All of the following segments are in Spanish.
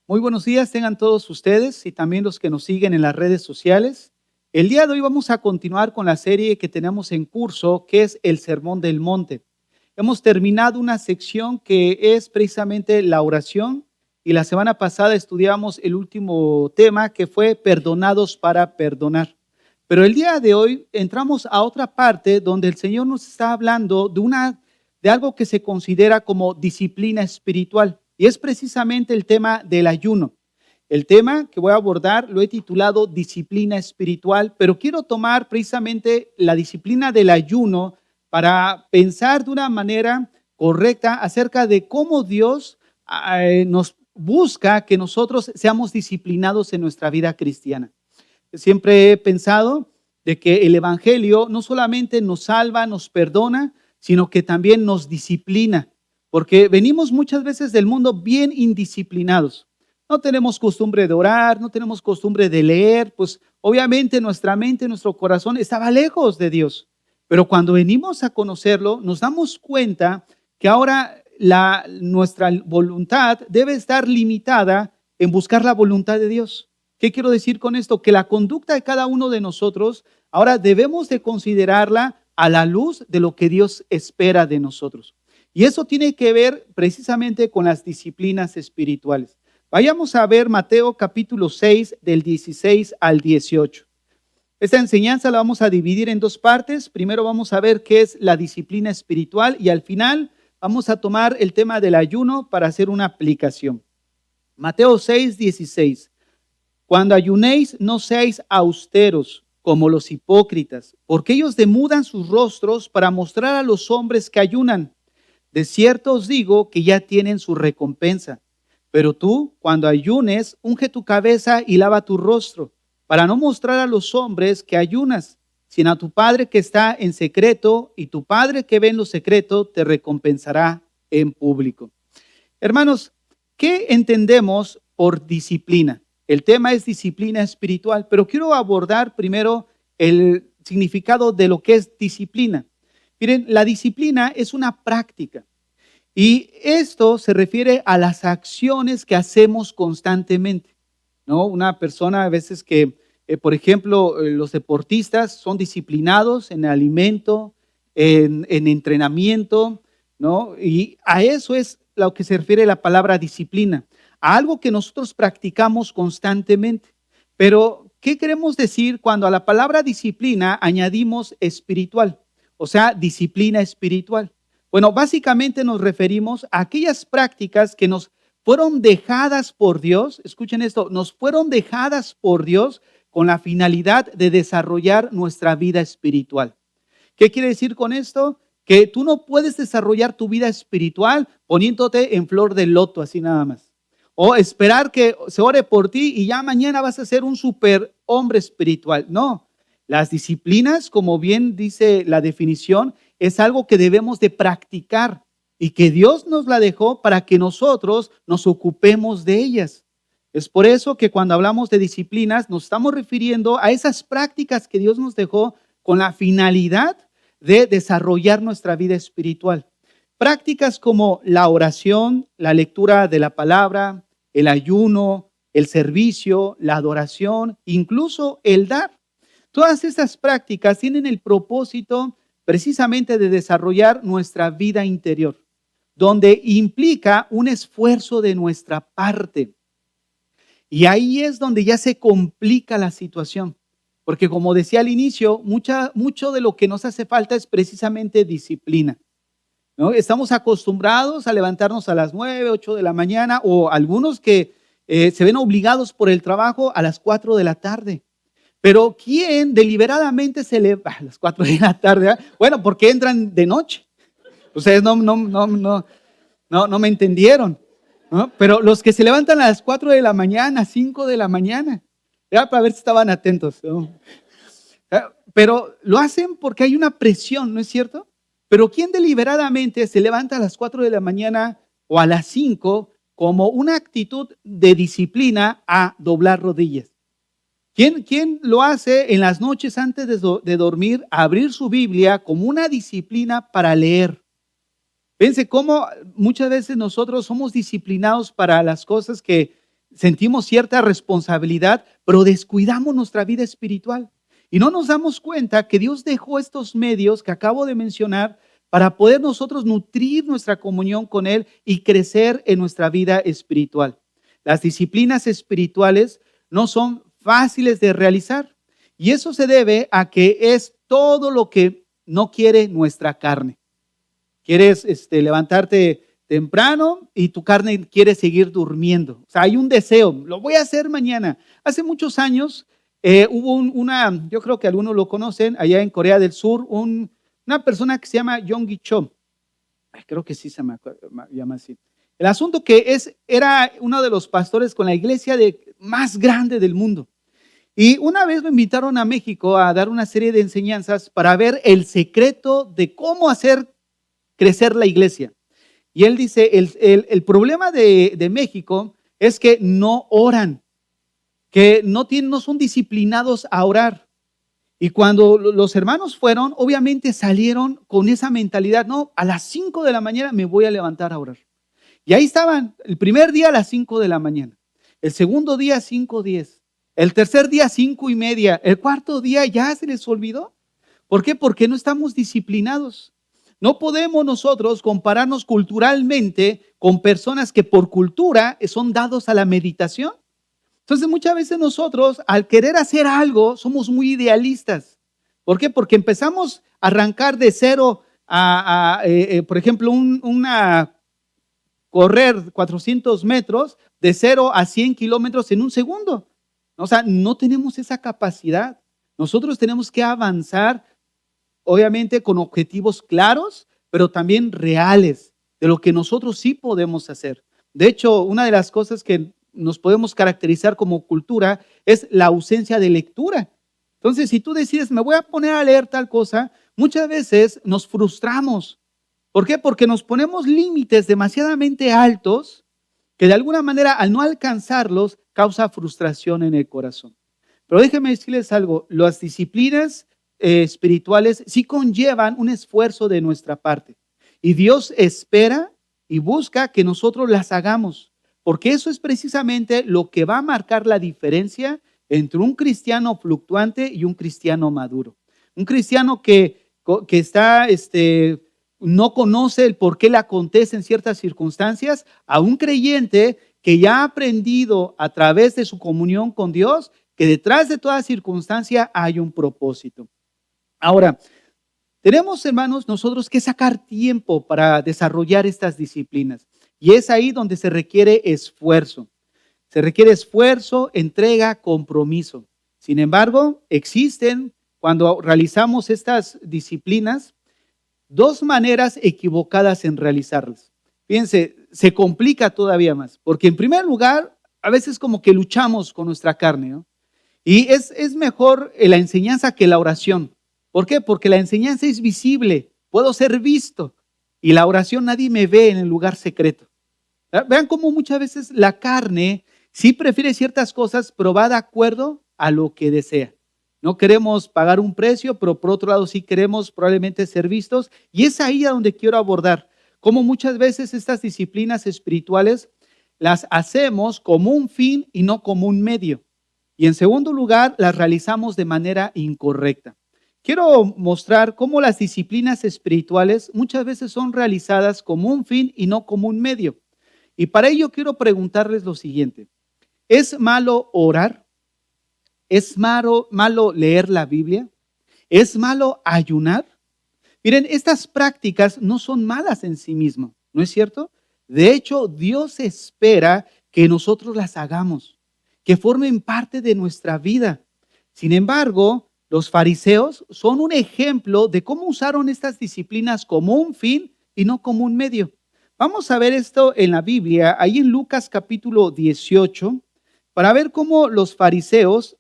Muy buenos días tengan todos ustedes y también los que nos siguen en las redes sociales. El día de hoy vamos a continuar con la serie que tenemos en curso, que es el Sermón del Monte. Hemos terminado una sección que es precisamente la oración y la semana pasada estudiamos el último tema que fue perdonados para perdonar. Pero el día de hoy entramos a otra parte donde el Señor nos está hablando de algo que se considera como disciplina espiritual. Y es precisamente el tema del ayuno. El tema que voy a abordar lo he titulado disciplina espiritual, pero quiero tomar precisamente la disciplina del ayuno para pensar de una manera correcta acerca de cómo Dios nos busca que nosotros seamos disciplinados en nuestra vida cristiana. Siempre he pensado de que el Evangelio no solamente nos salva, nos perdona, sino que también nos disciplina. Porque venimos muchas veces del mundo bien indisciplinados. No tenemos costumbre de orar, no tenemos costumbre de leer, pues obviamente nuestra mente, nuestro corazón estaba lejos de Dios. Pero cuando venimos a conocerlo, nos damos cuenta que ahora nuestra voluntad debe estar limitada en buscar la voluntad de Dios. ¿Qué quiero decir con esto? Que la conducta de cada uno de nosotros ahora debemos de considerarla a la luz de lo que Dios espera de nosotros. Y eso tiene que ver precisamente con las disciplinas espirituales. Vayamos a ver Mateo capítulo 6 del 16 al 18. Esta enseñanza la vamos a dividir en dos partes. Primero vamos a ver qué es la disciplina espiritual y al final vamos a tomar el tema del ayuno para hacer una aplicación. Mateo 6, 16. Cuando ayunéis no seáis austeros como los hipócritas, porque ellos demudan sus rostros para mostrar a los hombres que ayunan. De cierto os digo que ya tienen su recompensa. Pero tú, cuando ayunes, unge tu cabeza y lava tu rostro, para no mostrar a los hombres que ayunas, sino a tu Padre que está en secreto, y tu Padre que ve en lo secreto te recompensará en público. Hermanos, ¿qué entendemos por disciplina? El tema es disciplina espiritual, pero quiero abordar primero el significado de lo que es disciplina. Miren, la disciplina es una práctica y esto se refiere a las acciones que hacemos constantemente, ¿no? Una persona a veces que, por ejemplo, los deportistas son disciplinados en alimento, en entrenamiento, ¿no? Y a eso es lo que se refiere la palabra disciplina, a algo que nosotros practicamos constantemente. Pero, ¿qué queremos decir cuando a la palabra disciplina añadimos espiritual? O sea, disciplina espiritual. Bueno, básicamente nos referimos a aquellas prácticas que nos fueron dejadas por Dios, escuchen esto, nos fueron dejadas por Dios con la finalidad de desarrollar nuestra vida espiritual. ¿Qué quiere decir con esto? Que tú no puedes desarrollar tu vida espiritual poniéndote en flor de loto, así nada más. O esperar que se ore por ti y ya mañana vas a ser un superhombre espiritual. No. Las disciplinas, como bien dice la definición, es algo que debemos de practicar y que Dios nos la dejó para que nosotros nos ocupemos de ellas. Es por eso que cuando hablamos de disciplinas nos estamos refiriendo a esas prácticas que Dios nos dejó con la finalidad de desarrollar nuestra vida espiritual. Prácticas como la oración, la lectura de la palabra, el ayuno, el servicio, la adoración, incluso el dar. Todas estas prácticas tienen el propósito precisamente de desarrollar nuestra vida interior, donde implica un esfuerzo de nuestra parte. Y ahí es donde ya se complica la situación, porque como decía al inicio, mucho de lo que nos hace falta es precisamente disciplina, ¿no? Estamos acostumbrados a levantarnos a las 9, 8 de la mañana o algunos que se ven obligados por el trabajo a las 4 de la tarde. Pero ¿quién deliberadamente se levanta a las 4 de la tarde? Bueno, porque entran de noche. Ustedes no me entendieron, ¿no? Pero los que se levantan a las 4 de la mañana, 5 de la mañana, ya para ver si estaban atentos, ¿no? Pero lo hacen porque hay una presión, ¿no es cierto? Pero ¿quién deliberadamente se levanta a las 4 de la mañana o a las 5 como una actitud de disciplina a doblar rodillas? ¿Quién lo hace en las noches antes de dormir, abrir su Biblia como una disciplina para leer? Fíjense cómo muchas veces nosotros somos disciplinados para las cosas que sentimos cierta responsabilidad, pero descuidamos nuestra vida espiritual. Y no nos damos cuenta que Dios dejó estos medios que acabo de mencionar para poder nosotros nutrir nuestra comunión con Él y crecer en nuestra vida espiritual. Las disciplinas espirituales no son fáciles de realizar y eso se debe a que es todo lo que no quiere nuestra carne. Quieres levantarte temprano y tu carne quiere seguir durmiendo. O sea, hay un deseo, lo voy a hacer mañana. Hace muchos años hubo yo creo que algunos lo conocen, allá en Corea del Sur, una persona que se llama Yonggi Cho. Creo que sí se llama así. El asunto que era uno de los pastores con la iglesia más grande del mundo. Y una vez lo invitaron a México a dar una serie de enseñanzas para ver el secreto de cómo hacer crecer la iglesia. Y él dice, el problema de México es que no oran, que no son disciplinados a orar. Y cuando los hermanos fueron, obviamente salieron con esa mentalidad, no, a las 5 de la mañana me voy a levantar a orar. Y ahí estaban, el primer día a las 5 de la mañana, el segundo día 5:10, el tercer día 5:30, el cuarto día ya se les olvidó. ¿Por qué? Porque no estamos disciplinados. No podemos nosotros compararnos culturalmente con personas que por cultura son dados a la meditación. Entonces muchas veces nosotros al querer hacer algo somos muy idealistas. ¿Por qué? Porque empezamos a arrancar de cero por ejemplo, correr 400 metros de 0 a 100 kilómetros en un segundo. O sea, no tenemos esa capacidad. Nosotros tenemos que avanzar, obviamente con objetivos claros, pero también reales, de lo que nosotros sí podemos hacer. De hecho, una de las cosas que nos podemos caracterizar como cultura es la ausencia de lectura. Entonces, si tú decides, me voy a poner a leer tal cosa, muchas veces nos frustramos. ¿Por qué? Porque nos ponemos límites demasiadamente altos que de alguna manera al no alcanzarlos causa frustración en el corazón. Pero déjenme decirles algo, las disciplinas espirituales sí conllevan un esfuerzo de nuestra parte y Dios espera y busca que nosotros las hagamos, porque eso es precisamente lo que va a marcar la diferencia entre un cristiano fluctuante y un cristiano maduro. Un cristiano que está no conoce el por qué le acontecen ciertas circunstancias, a un creyente que ya ha aprendido a través de su comunión con Dios que detrás de toda circunstancia hay un propósito. Ahora, tenemos, hermanos, nosotros que sacar tiempo para desarrollar estas disciplinas y es ahí donde se requiere esfuerzo. Se requiere esfuerzo, entrega, compromiso. Sin embargo, existen, cuando realizamos estas disciplinas, dos maneras equivocadas en realizarlas. Fíjense, se complica todavía más, porque en primer lugar, a veces como que luchamos con nuestra carne, ¿no? Y es mejor la enseñanza que la oración. ¿Por qué? Porque la enseñanza es visible, puedo ser visto, y la oración nadie me ve en el lugar secreto. Vean cómo muchas veces la carne sí prefiere ciertas cosas, pero va de acuerdo a lo que desea. No queremos pagar un precio, pero por otro lado sí queremos probablemente ser vistos. Y es ahí a donde quiero abordar, cómo muchas veces estas disciplinas espirituales las hacemos como un fin y no como un medio. Y en segundo lugar, las realizamos de manera incorrecta. Quiero mostrar cómo las disciplinas espirituales muchas veces son realizadas como un fin y no como un medio. Y para ello quiero preguntarles lo siguiente. ¿Es malo orar? ¿Es malo leer la Biblia? ¿Es malo ayunar? Miren, estas prácticas no son malas en sí mismas, ¿no es cierto? De hecho, Dios espera que nosotros las hagamos, que formen parte de nuestra vida. Sin embargo, los fariseos son un ejemplo de cómo usaron estas disciplinas como un fin y no como un medio. Vamos a ver esto en la Biblia, ahí en Lucas capítulo 18, para ver cómo los fariseos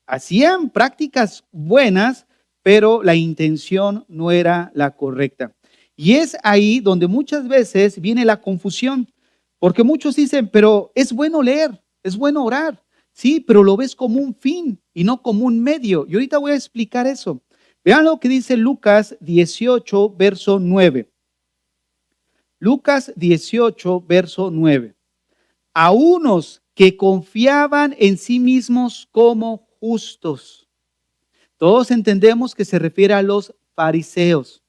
hacían prácticas buenas, pero la intención no era la correcta. Y es ahí donde muchas veces viene la confusión, porque muchos dicen, pero es bueno leer, es bueno orar, sí, pero lo ves como un fin y no como un medio. Y ahorita voy a explicar eso. Vean lo que dice Lucas 18, verso 9. Lucas 18, verso 9. A unos que confiaban en sí mismos como justos. Todos entendemos que se refiere a los fariseos.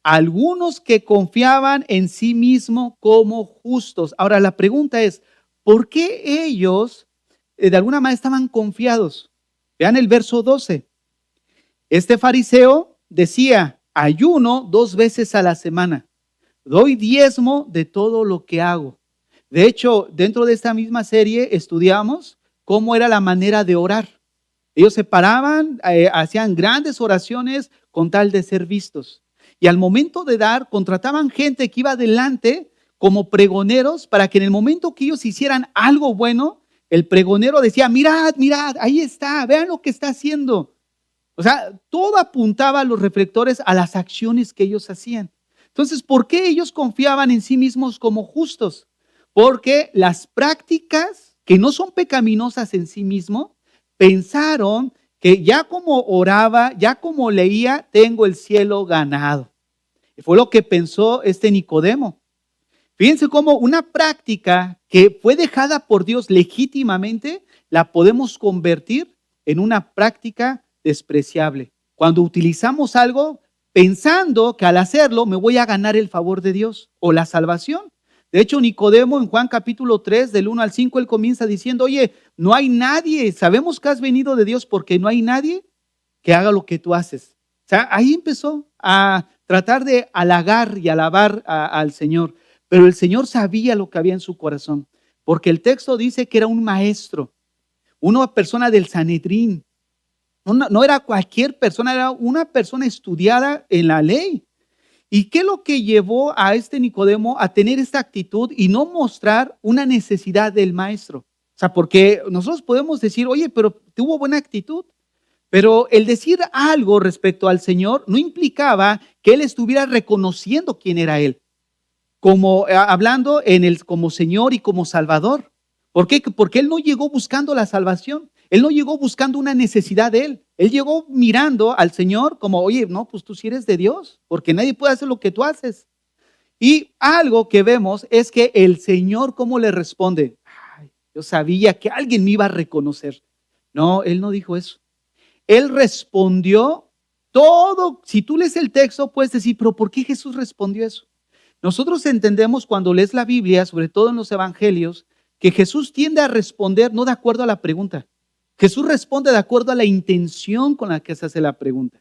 Algunos que confiaban en sí mismos como justos. Ahora la pregunta es, ¿por qué ellos de alguna manera estaban confiados? Vean el verso 12. Este fariseo decía, ayuno 2 veces a la semana, doy diezmo de todo lo que hago. De hecho, dentro de esta misma serie estudiamos cómo era la manera de orar. Ellos se paraban, hacían grandes oraciones con tal de ser vistos. Y al momento de dar, contrataban gente que iba adelante como pregoneros para que en el momento que ellos hicieran algo bueno, el pregonero decía, mirad, mirad, ahí está, vean lo que está haciendo. O sea, todo apuntaba a los reflectores a las acciones que ellos hacían. Entonces, ¿por qué ellos confiaban en sí mismos como justos? Porque las prácticas que no son pecaminosas en sí mismo, pensaron que ya como oraba, ya como leía, tengo el cielo ganado. Y fue lo que pensó este Nicodemo. Fíjense cómo una práctica que fue dejada por Dios legítimamente, la podemos convertir en una práctica despreciable. Cuando utilizamos algo pensando que al hacerlo me voy a ganar el favor de Dios o la salvación. De hecho, Nicodemo en Juan capítulo 3, del 1 al 5, él comienza diciendo, oye, no hay nadie, sabemos que has venido de Dios porque no hay nadie que haga lo que tú haces. O sea, ahí empezó a tratar de halagar y alabar al Señor. Pero el Señor sabía lo que había en su corazón, porque el texto dice que era un maestro, una persona del Sanedrín. No era cualquier persona, era una persona estudiada en la ley. ¿Y qué es lo que llevó a este Nicodemo a tener esta actitud y no mostrar una necesidad del maestro? O sea, porque nosotros podemos decir, oye, pero tuvo buena actitud. Pero el decir algo respecto al Señor no implicaba que él estuviera reconociendo quién era él, como hablando como Señor y como Salvador. ¿Por qué? Porque él no llegó buscando la salvación. Él no llegó buscando una necesidad de él. Él llegó mirando al Señor como, oye, no, pues tú sí eres de Dios, porque nadie puede hacer lo que tú haces. Y algo que vemos es que el Señor, ¿cómo le responde? Ay, yo sabía que alguien me iba a reconocer. No, él no dijo eso. Él respondió todo. Si tú lees el texto, puedes decir, pero ¿por qué Jesús respondió eso? Nosotros entendemos cuando lees la Biblia, sobre todo en los evangelios, que Jesús tiende a responder no de acuerdo a la pregunta. Jesús responde de acuerdo a la intención con la que se hace la pregunta.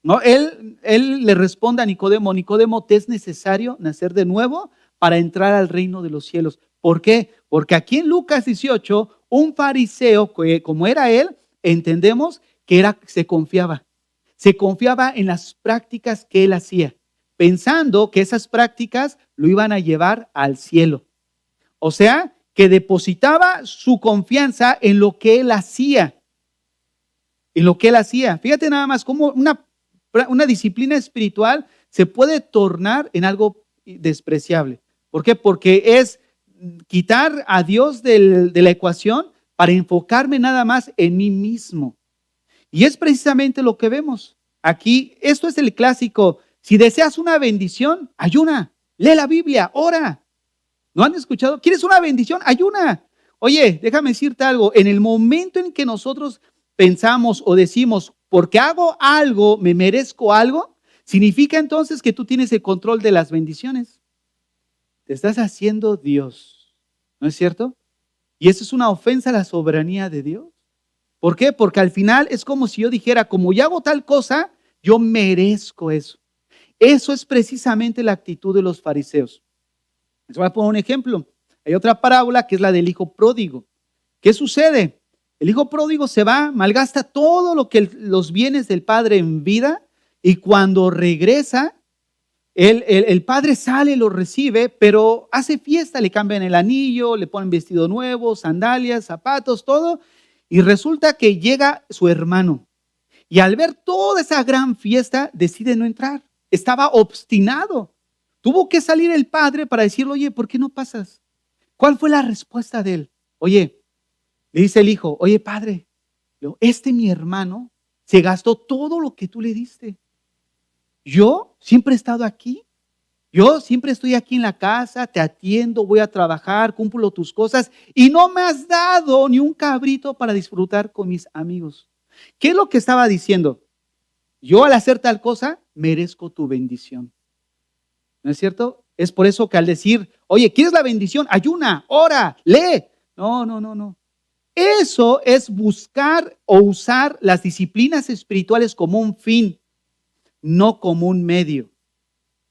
¿No? Él le responde a Nicodemo, Nicodemo, ¿te es necesario nacer de nuevo para entrar al reino de los cielos? ¿Por qué? Porque aquí en Lucas 18, un fariseo, como era él, entendemos que se confiaba en las prácticas que él hacía, pensando que esas prácticas lo iban a llevar al cielo. O sea, que depositaba su confianza en lo que él hacía. En lo que él hacía. Fíjate nada más cómo una disciplina espiritual se puede tornar en algo despreciable. ¿Por qué? Porque es quitar a Dios de la ecuación para enfocarme nada más en mí mismo. Y es precisamente lo que vemos. Aquí, esto es el clásico. Si deseas una bendición, ayuna, lee la Biblia, ora. ¿No han escuchado? ¿Quieres una bendición? Ayuna. Oye, déjame decirte algo. En el momento en que nosotros pensamos o decimos, porque hago algo, me merezco algo, significa entonces que tú tienes el control de las bendiciones. Te estás haciendo Dios. ¿No es cierto? Y eso es una ofensa a la soberanía de Dios. ¿Por qué? Porque al final es como si yo dijera, como yo hago tal cosa, yo merezco eso. Eso es precisamente la actitud de los fariseos. Les voy a poner un ejemplo. Hay otra parábola que es la del hijo pródigo. ¿Qué sucede? El hijo pródigo se va, malgasta todo lo que los bienes del padre en vida, y cuando regresa, el padre sale, lo recibe, pero hace fiesta, le cambian el anillo, le ponen vestido nuevo, sandalias, zapatos, todo, y resulta que llega su hermano. Y al ver toda esa gran fiesta, decide no entrar. Estaba obstinado. Tuvo que salir el padre para decirle, oye, ¿por qué no pasas? ¿Cuál fue la respuesta de él? Oye, le dice el hijo, oye, padre, mi hermano se gastó todo lo que tú le diste. Yo siempre he estado aquí. Yo siempre estoy aquí en la casa, te atiendo, voy a trabajar, cumplo tus cosas y no me has dado ni un cabrito para disfrutar con mis amigos. ¿Qué es lo que estaba diciendo? Yo al hacer tal cosa, merezco tu bendición. ¿No es cierto? Es por eso que al decir, oye, ¿quieres la bendición? Ayuna, ora, lee. No, no, no, no. Eso es buscar o usar las disciplinas espirituales como un fin, no como un medio.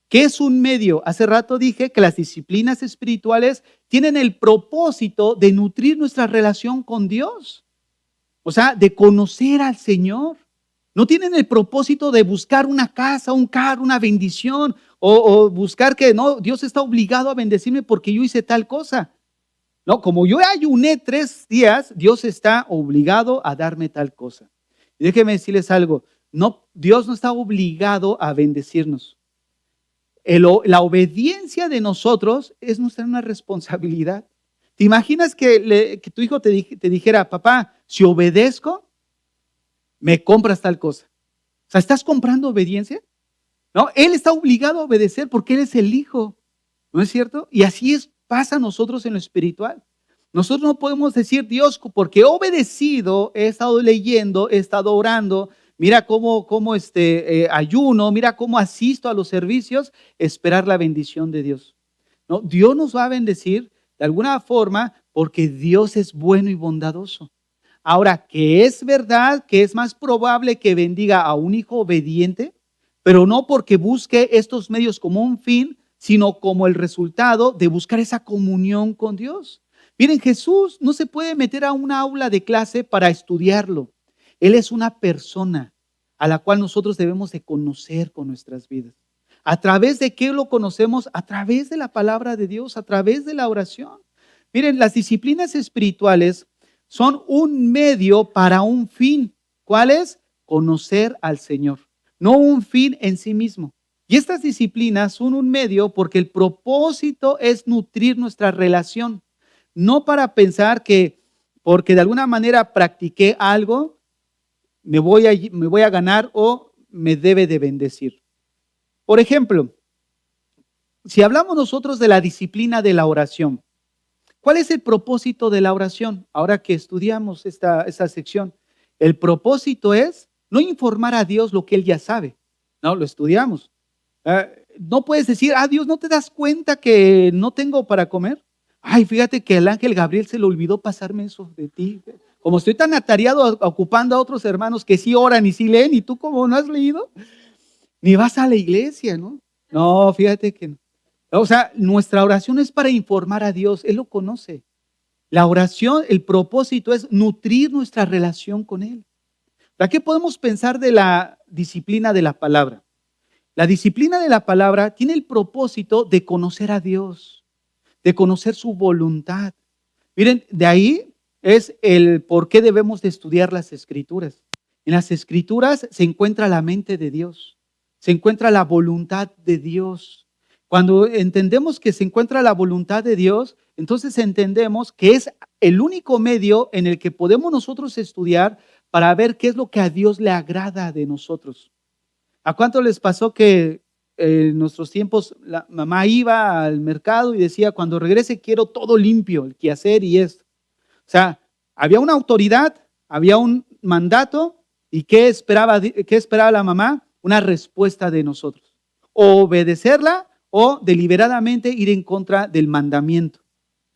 ¿Qué es un medio? Hace rato dije que las disciplinas espirituales tienen el propósito de nutrir nuestra relación con Dios. O sea, de conocer al Señor. No tienen el propósito de buscar una casa, un carro, una bendición o buscar que no, Dios está obligado a bendecirme porque yo hice tal cosa. No, como yo ayuné 3 días, Dios está obligado a darme tal cosa. Y déjenme decirles algo, no, Dios no está obligado a bendecirnos. La obediencia de nosotros es una responsabilidad. ¿Te imaginas que tu hijo te dijera, papá, si obedezco, me compras tal cosa? O sea, ¿estás comprando obediencia? No, él está obligado a obedecer porque él es el hijo, ¿no es cierto? Y así pasa a nosotros en lo espiritual. Nosotros no podemos decir, Dios, porque he obedecido, he estado leyendo, he estado orando, mira cómo ayuno, mira cómo asisto a los servicios, esperar la bendición de Dios. No, Dios nos va a bendecir de alguna forma porque Dios es bueno y bondadoso. Ahora, que es verdad que es más probable que bendiga a un hijo obediente, pero no porque busque estos medios como un fin, sino como el resultado de buscar esa comunión con Dios. Miren, Jesús no se puede meter a una aula de clase para estudiarlo. Él es una persona a la cual nosotros debemos de conocer con nuestras vidas. ¿A través de qué lo conocemos? A través de la palabra de Dios, a través de la oración. Miren, las disciplinas espirituales son un medio para un fin. ¿Cuál es? Conocer al Señor, no un fin en sí mismo. Y estas disciplinas son un medio porque el propósito es nutrir nuestra relación, no para pensar que porque de alguna manera practiqué algo, me voy a ganar o me debe de bendecir. Por ejemplo, si hablamos nosotros de la disciplina de la oración, ¿cuál es el propósito de la oración? Ahora que estudiamos esta sección, el propósito es no informar a Dios lo que Él ya sabe. No, lo estudiamos. No puedes decir, Dios, ¿no te das cuenta que no tengo para comer? Ay, fíjate que el ángel Gabriel se le olvidó pasarme eso de ti. Como estoy tan atareado ocupando a otros hermanos que sí oran y sí leen, y tú como no has leído, ni vas a la iglesia, ¿no? No, fíjate que no. O sea, nuestra oración es para informar a Dios, Él lo conoce. La oración, el propósito es nutrir nuestra relación con Él. ¿Para qué podemos pensar de la disciplina de la palabra? La disciplina de la palabra tiene el propósito de conocer a Dios, de conocer su voluntad. Miren, de ahí es el por qué debemos de estudiar las Escrituras. En las Escrituras se encuentra la mente de Dios, se encuentra la voluntad de Dios. Cuando entendemos que se encuentra la voluntad de Dios, entonces entendemos que es el único medio en el que podemos nosotros estudiar para ver qué es lo que a Dios le agrada de nosotros. ¿A cuánto les pasó que en nuestros tiempos la mamá iba al mercado y decía, cuando regrese quiero todo limpio, el quehacer y esto? O sea, había una autoridad, había un mandato y ¿qué esperaba la mamá? Una respuesta de nosotros. O obedecerla o deliberadamente ir en contra del mandamiento.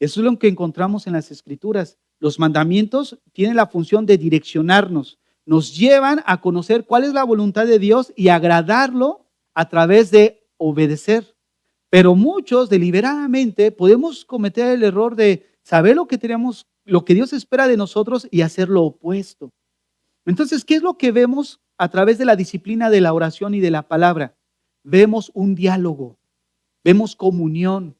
Eso es lo que encontramos en las Escrituras. Los mandamientos tienen la función de direccionarnos, nos llevan a conocer cuál es la voluntad de Dios y agradarlo a través de obedecer. Pero muchos deliberadamente podemos cometer el error de saber lo que tenemos, lo que Dios espera de nosotros y hacer lo opuesto. Entonces, ¿qué es lo que vemos a través de la disciplina de la oración y de la palabra? Vemos un diálogo, vemos comunión.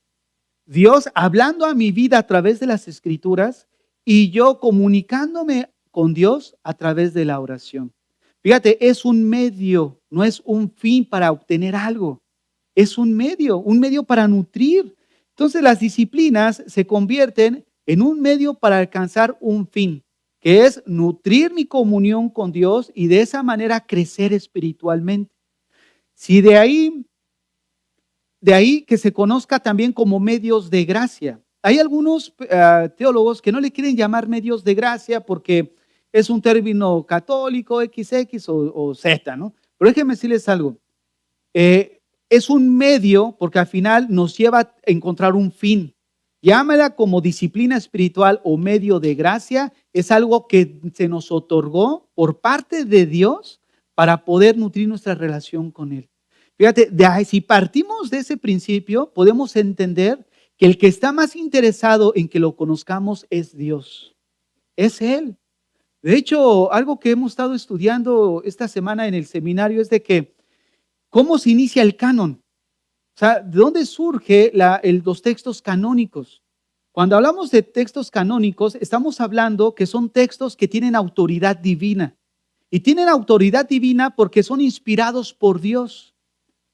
Dios hablando a mi vida a través de las Escrituras y yo comunicándome con Dios a través de la oración. Fíjate, es un medio, no es un fin para obtener algo. Es un medio para nutrir. Entonces las disciplinas se convierten en un medio para alcanzar un fin, que es nutrir mi comunión con Dios y de esa manera crecer espiritualmente. Si de ahí de ahí que se conozca también como medios de gracia. Hay algunos teólogos que no le quieren llamar medios de gracia porque es un término católico, XX o Z, ¿no? Pero déjenme decirles algo. Es un medio porque al final nos lleva a encontrar un fin. Llámala como disciplina espiritual o medio de gracia. Es algo que se nos otorgó por parte de Dios para poder nutrir nuestra relación con Él. Fíjate, si partimos de ese principio, podemos entender que el que está más interesado en que lo conozcamos es Dios. Es Él. De hecho, algo que hemos estado estudiando esta semana en el seminario es de que ¿cómo se inicia el canon? O sea, ¿de dónde surge los textos canónicos? Cuando hablamos de textos canónicos, estamos hablando que son textos que tienen autoridad divina. Y tienen autoridad divina porque son inspirados por Dios.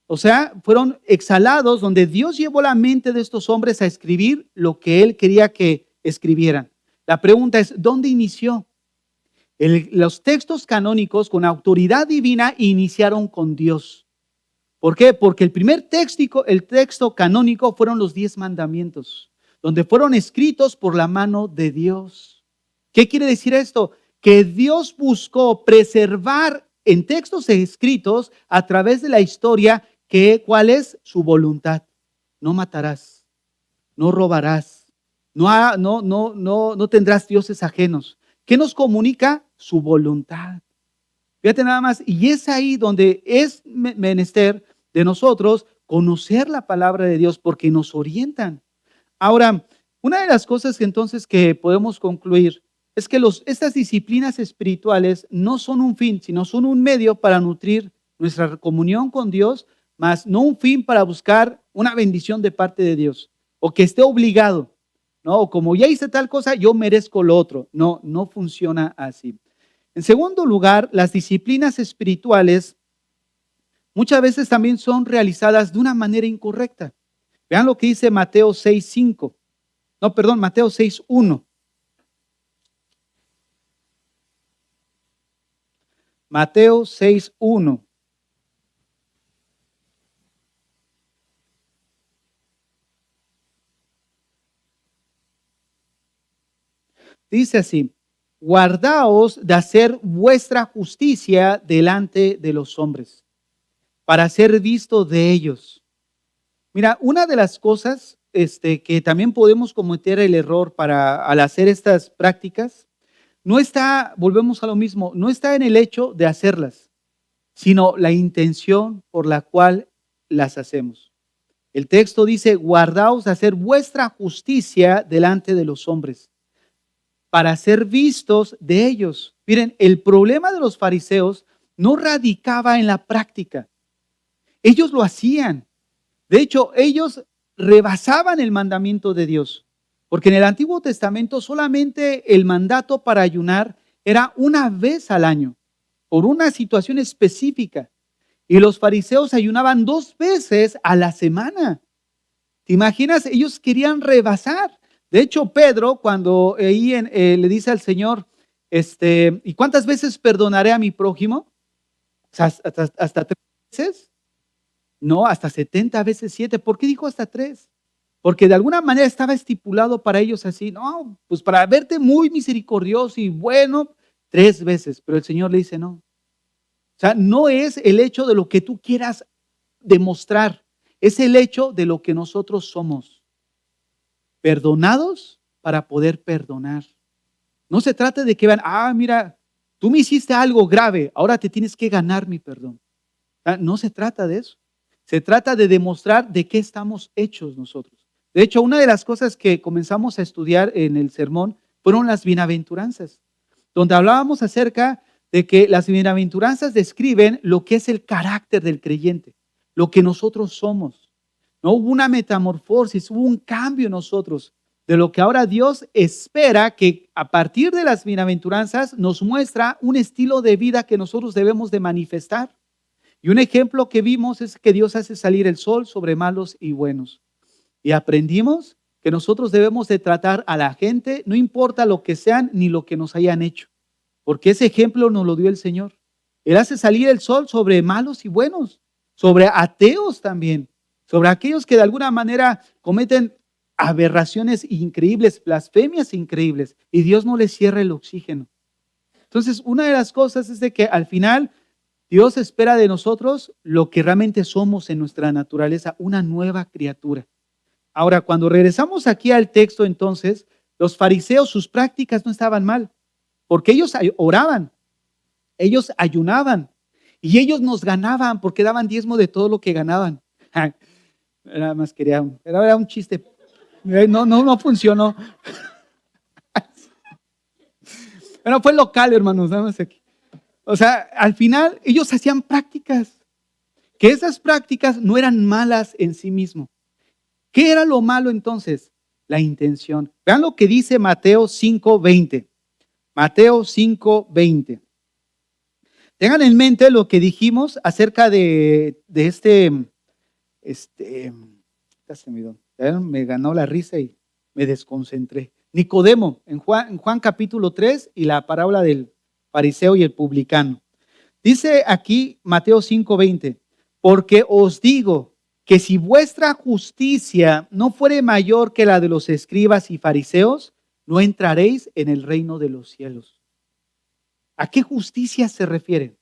O sea, fueron exhalados donde Dios llevó la mente de estos hombres a escribir lo que Él quería que escribieran. La pregunta es, ¿dónde inició? Los textos canónicos con autoridad divina iniciaron con Dios. ¿Por qué? Porque el texto canónico fueron los 10 mandamientos, donde fueron escritos por la mano de Dios. ¿Qué quiere decir esto? Que Dios buscó preservar en textos escritos a través de la historia cuál es su voluntad. No matarás, no robarás, no tendrás dioses ajenos. ¿Qué nos comunica? Su voluntad. Fíjate nada más, y es ahí donde es menester de nosotros conocer la palabra de Dios porque nos orientan. Ahora, una de las cosas que entonces que podemos concluir es que estas disciplinas espirituales no son un fin, sino son un medio para nutrir nuestra comunión con Dios, más no un fin para buscar una bendición de parte de Dios o que esté obligado, ¿no? O como ya hice tal cosa, yo merezco lo otro. No, no funciona así. En segundo lugar, las disciplinas espirituales muchas veces también son realizadas de una manera incorrecta. Vean lo que dice Mateo 6:5. No, perdón, Mateo 6:1. Mateo 6:1. Dice así: guardaos de hacer vuestra justicia delante de los hombres, para ser visto de ellos. Mira, una de las cosas que también podemos cometer el error al hacer estas prácticas, no está, volvemos a lo mismo, no está en el hecho de hacerlas, sino la intención por la cual las hacemos. El texto dice, guardaos de hacer vuestra justicia delante de los hombres, para ser vistos de ellos. Miren, el problema de los fariseos no radicaba en la práctica. Ellos lo hacían. De hecho, ellos rebasaban el mandamiento de Dios, porque en el Antiguo Testamento solamente el mandato para ayunar era una vez al año, por una situación específica. Y los fariseos ayunaban 2 veces a la semana. ¿Te imaginas? Ellos querían rebasar. De hecho, Pedro, cuando ahí le dice al Señor, ¿y cuántas veces perdonaré a mi prójimo? ¿Hasta 3 veces? No, hasta 70 veces 7. ¿Por qué dijo hasta 3? Porque de alguna manera estaba estipulado para ellos así, no, pues para verte muy misericordioso y bueno, 3 veces. Pero el Señor le dice no. O sea, no es el hecho de lo que tú quieras demostrar, es el hecho de lo que nosotros somos. Perdonados para poder perdonar. No se trata de que vean, mira, tú me hiciste algo grave, ahora te tienes que ganar mi perdón. No se trata de eso. Se trata de demostrar de qué estamos hechos nosotros. De hecho, una de las cosas que comenzamos a estudiar en el sermón fueron las bienaventuranzas, donde hablábamos acerca de que las bienaventuranzas describen lo que es el carácter del creyente, lo que nosotros somos. No hubo una metamorfosis, hubo un cambio en nosotros, de lo que ahora Dios espera que a partir de las bienaventuranzas nos muestra un estilo de vida que nosotros debemos de manifestar. Y un ejemplo que vimos es que Dios hace salir el sol sobre malos y buenos. Y aprendimos que nosotros debemos de tratar a la gente, no importa lo que sean ni lo que nos hayan hecho, porque ese ejemplo nos lo dio el Señor. Él hace salir el sol sobre malos y buenos, sobre ateos también. sobre aquellos que de alguna manera cometen aberraciones increíbles, blasfemias increíbles, y Dios no les cierra el oxígeno. Entonces, una de las cosas es de que al final Dios espera de nosotros lo que realmente somos en nuestra naturaleza, una nueva criatura. Ahora, cuando regresamos aquí al texto, entonces, los fariseos, sus prácticas no estaban mal, porque ellos oraban, ellos ayunaban y ellos nos ganaban porque daban diezmo de todo lo que ganaban. Nada más era un chiste. No funcionó. Pero fue local, hermanos, nada más aquí. O sea, al final ellos hacían prácticas, que esas prácticas no eran malas en sí mismo. ¿Qué era lo malo entonces? La intención. Vean lo que dice Mateo 5:20. Mateo 5:20. Tengan en mente lo que dijimos acerca de me ganó la risa y me desconcentré. Nicodemo, en Juan capítulo 3 y la parábola del fariseo y el publicano. Dice aquí Mateo 5:20, porque os digo que si vuestra justicia no fuere mayor que la de los escribas y fariseos, no entraréis en el reino de los cielos. ¿A qué justicia se refiere?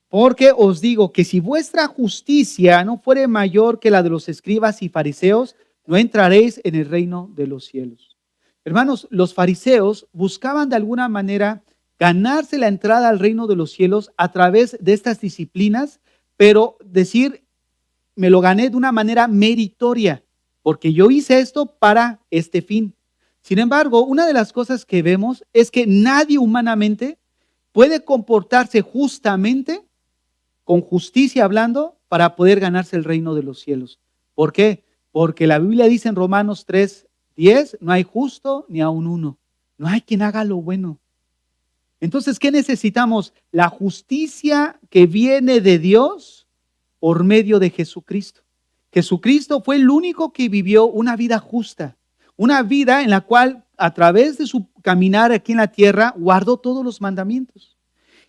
Porque os digo que si vuestra justicia no fuere mayor que la de los escribas y fariseos, no entraréis en el reino de los cielos. Hermanos, los fariseos buscaban de alguna manera ganarse la entrada al reino de los cielos a través de estas disciplinas, pero decir, me lo gané de una manera meritoria, porque yo hice esto para este fin. Sin embargo, una de las cosas que vemos es que nadie humanamente puede comportarse justamente, con justicia hablando, para poder ganarse el reino de los cielos. ¿Por qué? Porque la Biblia dice en Romanos 3:10, no hay justo ni aun uno. No hay quien haga lo bueno. Entonces, ¿qué necesitamos? La justicia que viene de Dios por medio de Jesucristo. Jesucristo fue el único que vivió una vida justa, una vida en la cual a través de su caminar aquí en la tierra guardó todos los mandamientos.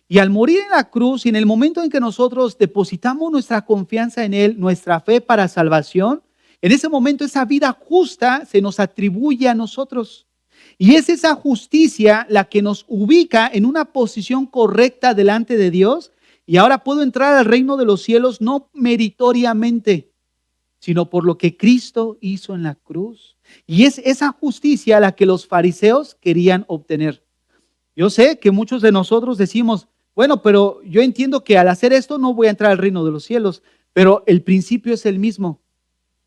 Y al morir en la cruz y en el momento en que nosotros depositamos nuestra confianza en Él, nuestra fe para salvación, en ese momento esa vida justa se nos atribuye a nosotros. Y es esa justicia la que nos ubica en una posición correcta delante de Dios. Y ahora puedo entrar al reino de los cielos no meritoriamente, sino por lo que Cristo hizo en la cruz. Y es esa justicia la que los fariseos querían obtener. Yo sé que muchos de nosotros decimos, bueno, pero yo entiendo que al hacer esto no voy a entrar al reino de los cielos, pero el principio es el mismo.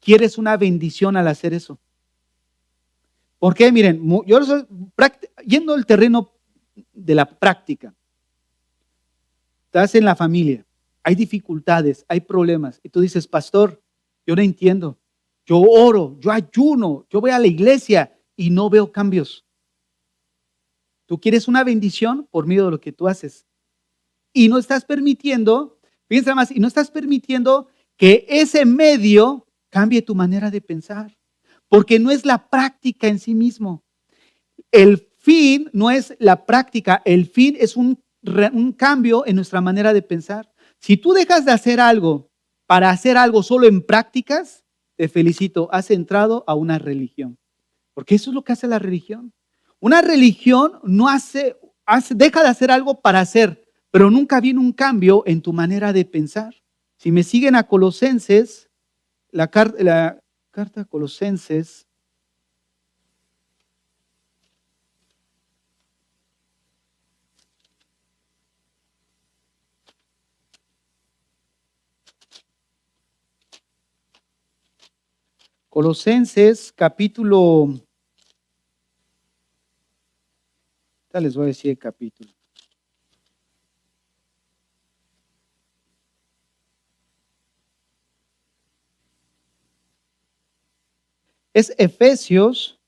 ¿Quieres una bendición al hacer eso? ¿Por qué? Miren, yo estoy yendo al terreno de la práctica. Estás en la familia, hay dificultades, hay problemas, y tú dices, pastor, yo no entiendo. Yo oro, yo ayuno, yo voy a la iglesia y no veo cambios. Tú quieres una bendición por medio de lo que tú haces. Y no estás permitiendo, piensa más, y no estás permitiendo que ese medio cambie tu manera de pensar. Porque no es la práctica en sí mismo. El fin no es la práctica, el fin es un cambio en nuestra manera de pensar. Si tú dejas de hacer algo para hacer algo solo en prácticas, te felicito, has entrado a una religión. Porque eso es lo que hace la religión. Una religión no deja de hacer algo para hacer, pero nunca viene un cambio en tu manera de pensar. Si me siguen a Colosenses, la carta a Colosenses, capítulo, ya les voy a decir el capítulo. Es Efesios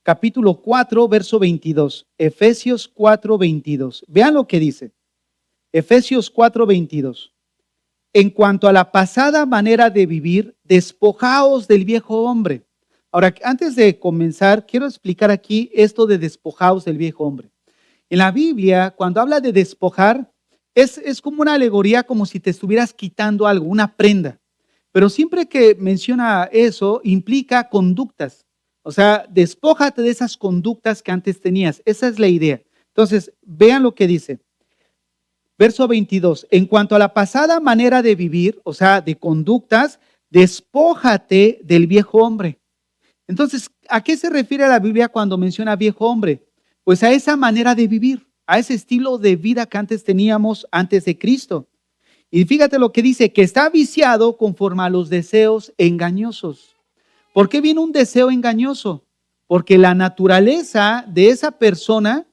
capítulo 4, verso 22. Efesios 4, 22. Vean lo que dice. Efesios 4, 22. En cuanto a la pasada manera de vivir, despojaos del viejo hombre. Ahora, antes de comenzar, quiero explicar aquí esto de despojaos del viejo hombre. En la Biblia, cuando habla de despojar, es como una alegoría, como si te estuvieras quitando algo, una prenda. Pero siempre que menciona eso, implica conductas. O sea, despójate de esas conductas que antes tenías. Esa es la idea. Entonces, vean lo que dice. Verso 22. En cuanto a la pasada manera de vivir, o sea, de conductas, despójate del viejo hombre. Entonces, ¿a qué se refiere la Biblia cuando menciona viejo hombre? Pues a esa manera de vivir, a ese estilo de vida que antes teníamos antes de Cristo. Y fíjate lo que dice, que está viciado conforme a los deseos engañosos. ¿Por qué viene un deseo engañoso? Porque la naturaleza de esa persona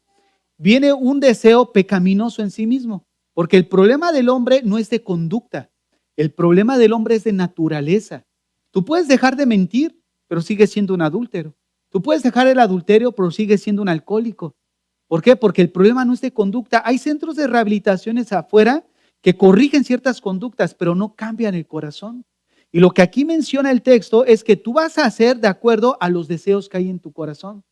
viene un deseo pecaminoso en sí mismo. Porque el problema del hombre no es de conducta, el problema del hombre es de naturaleza. Tú puedes dejar de mentir, pero sigues siendo un adúltero. Tú puedes dejar el adulterio, pero sigues siendo un alcohólico. ¿Por qué? Porque el problema no es de conducta. Hay centros de rehabilitaciones afuera que corrigen ciertas conductas, pero no cambian el corazón. Y lo que aquí menciona el texto es que tú vas a hacer de acuerdo a los deseos que hay en tu corazón.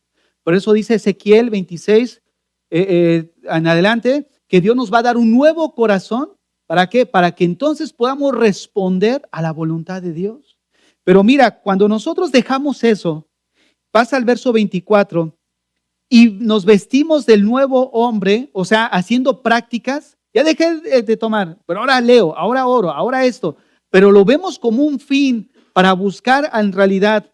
Por eso dice Ezequiel 26, en adelante, que Dios nos va a dar un nuevo corazón. ¿Para qué? Para que entonces podamos responder a la voluntad de Dios. Pero mira, cuando nosotros dejamos eso, pasa al verso 24, y nos vestimos del nuevo hombre, o sea, haciendo prácticas. Ya dejé de tomar, pero ahora leo, ahora oro, ahora esto. Pero lo vemos como un fin para buscar en realidad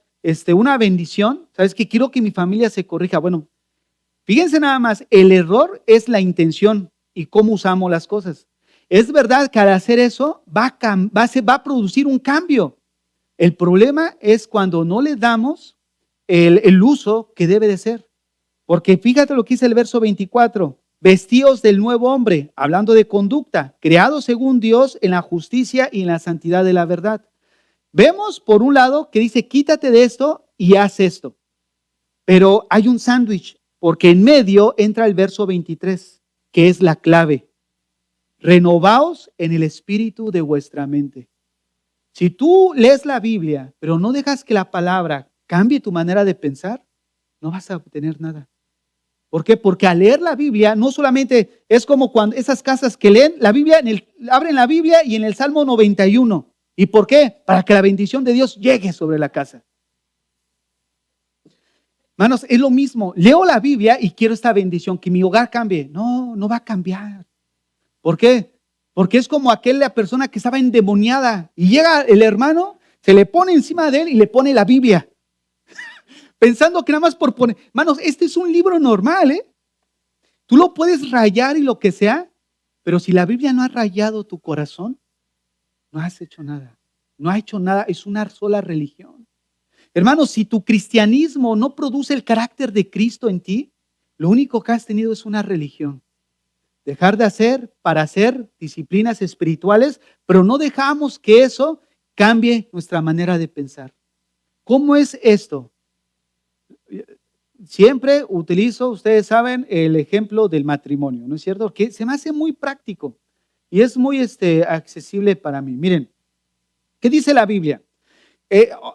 una bendición. ¿Sabes qué? Quiero que mi familia se corrija. Bueno, fíjense nada más, el error es la intención y cómo usamos las cosas. Es verdad que al hacer eso va a producir un cambio. El problema es cuando no le damos el uso que debe de ser. Porque fíjate lo que dice el verso 24. Vestíos del nuevo hombre, hablando de conducta, creado según Dios en la justicia y en la santidad de la verdad. Vemos por un lado que dice quítate de esto y haz esto. Pero hay un sándwich, porque en medio entra el verso 23, que es la clave. Renovaos en el espíritu de vuestra mente. Si tú lees la Biblia, pero no dejas que la palabra cambie tu manera de pensar, no vas a obtener nada. ¿Por qué? Porque al leer la Biblia, no solamente es como cuando esas casas que leen la Biblia, abren la Biblia y en el Salmo 91. ¿Y por qué? Para que la bendición de Dios llegue sobre la casa. Hermanos, es lo mismo. Leo la Biblia y quiero esta bendición, que mi hogar cambie. No, no va a cambiar. ¿Por qué? Porque es como aquella persona que estaba endemoniada y llega el hermano, se le pone encima de él y le pone la Biblia. Pensando que nada más por poner, hermanos, este es un libro normal, ¿eh? Tú lo puedes rayar y lo que sea, pero si la Biblia no ha rayado tu corazón, no has hecho nada. No ha hecho nada, es una sola religión. Hermanos, si tu cristianismo no produce el carácter de Cristo en ti, lo único que has tenido es una religión. Dejar de hacer para hacer disciplinas espirituales, pero no dejamos que eso cambie nuestra manera de pensar. ¿Cómo es esto? Siempre utilizo, ustedes saben, el ejemplo del matrimonio, ¿no es cierto? Que se me hace muy práctico y es muy accesible para mí. Miren, ¿qué dice la Biblia?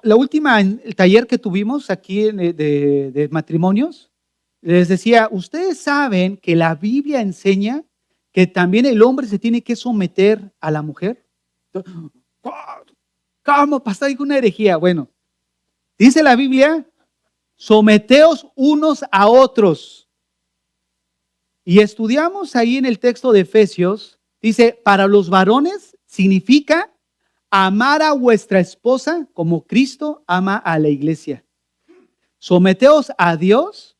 La última, el taller que tuvimos aquí de matrimonios, les decía, ustedes saben que la Biblia enseña que también el hombre se tiene que someter a la mujer. ¿Cómo? Pasó ahí una herejía. Bueno, dice la Biblia, someteos unos a otros. Y estudiamos ahí en el texto de Efesios, dice, para los varones significa amar a vuestra esposa como Cristo ama a la iglesia. Someteos a Dios,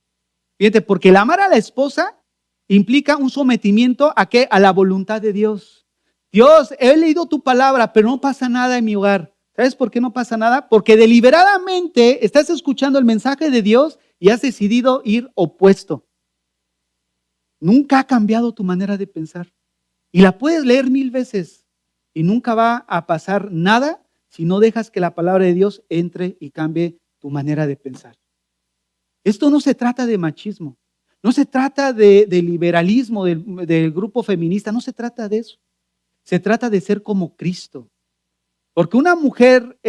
fíjate, porque el amar a la esposa implica un sometimiento ¿a qué? A la voluntad de Dios. Dios, he leído tu palabra, pero no pasa nada en mi hogar. ¿Sabes por qué no pasa nada? Porque deliberadamente estás escuchando el mensaje de Dios y has decidido ir opuesto. Nunca ha cambiado tu manera de pensar. Y la puedes leer 1000 veces y nunca va a pasar nada si no dejas que la palabra de Dios entre y cambie tu manera de pensar. Esto no se trata de machismo, no se trata de liberalismo del grupo feminista, no se trata de eso. Se trata de ser como Cristo. Porque una mujer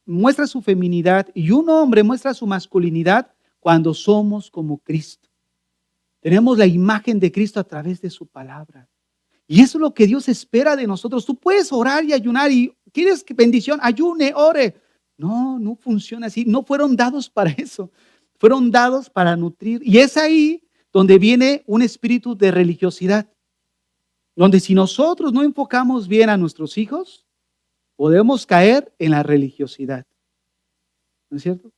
muestra su feminidad y un hombre muestra su masculinidad cuando somos como Cristo. Tenemos la imagen de Cristo a través de su palabra. Y eso es lo que Dios espera de nosotros. Tú puedes orar y ayunar y quieres que bendición, ayune, ore. No, no funciona así. No fueron dados para eso. Fueron dados para nutrir. Y es ahí donde viene un espíritu de religiosidad. Donde si nosotros no enfocamos bien a nuestros hijos, podemos caer en la religiosidad. ¿No es cierto?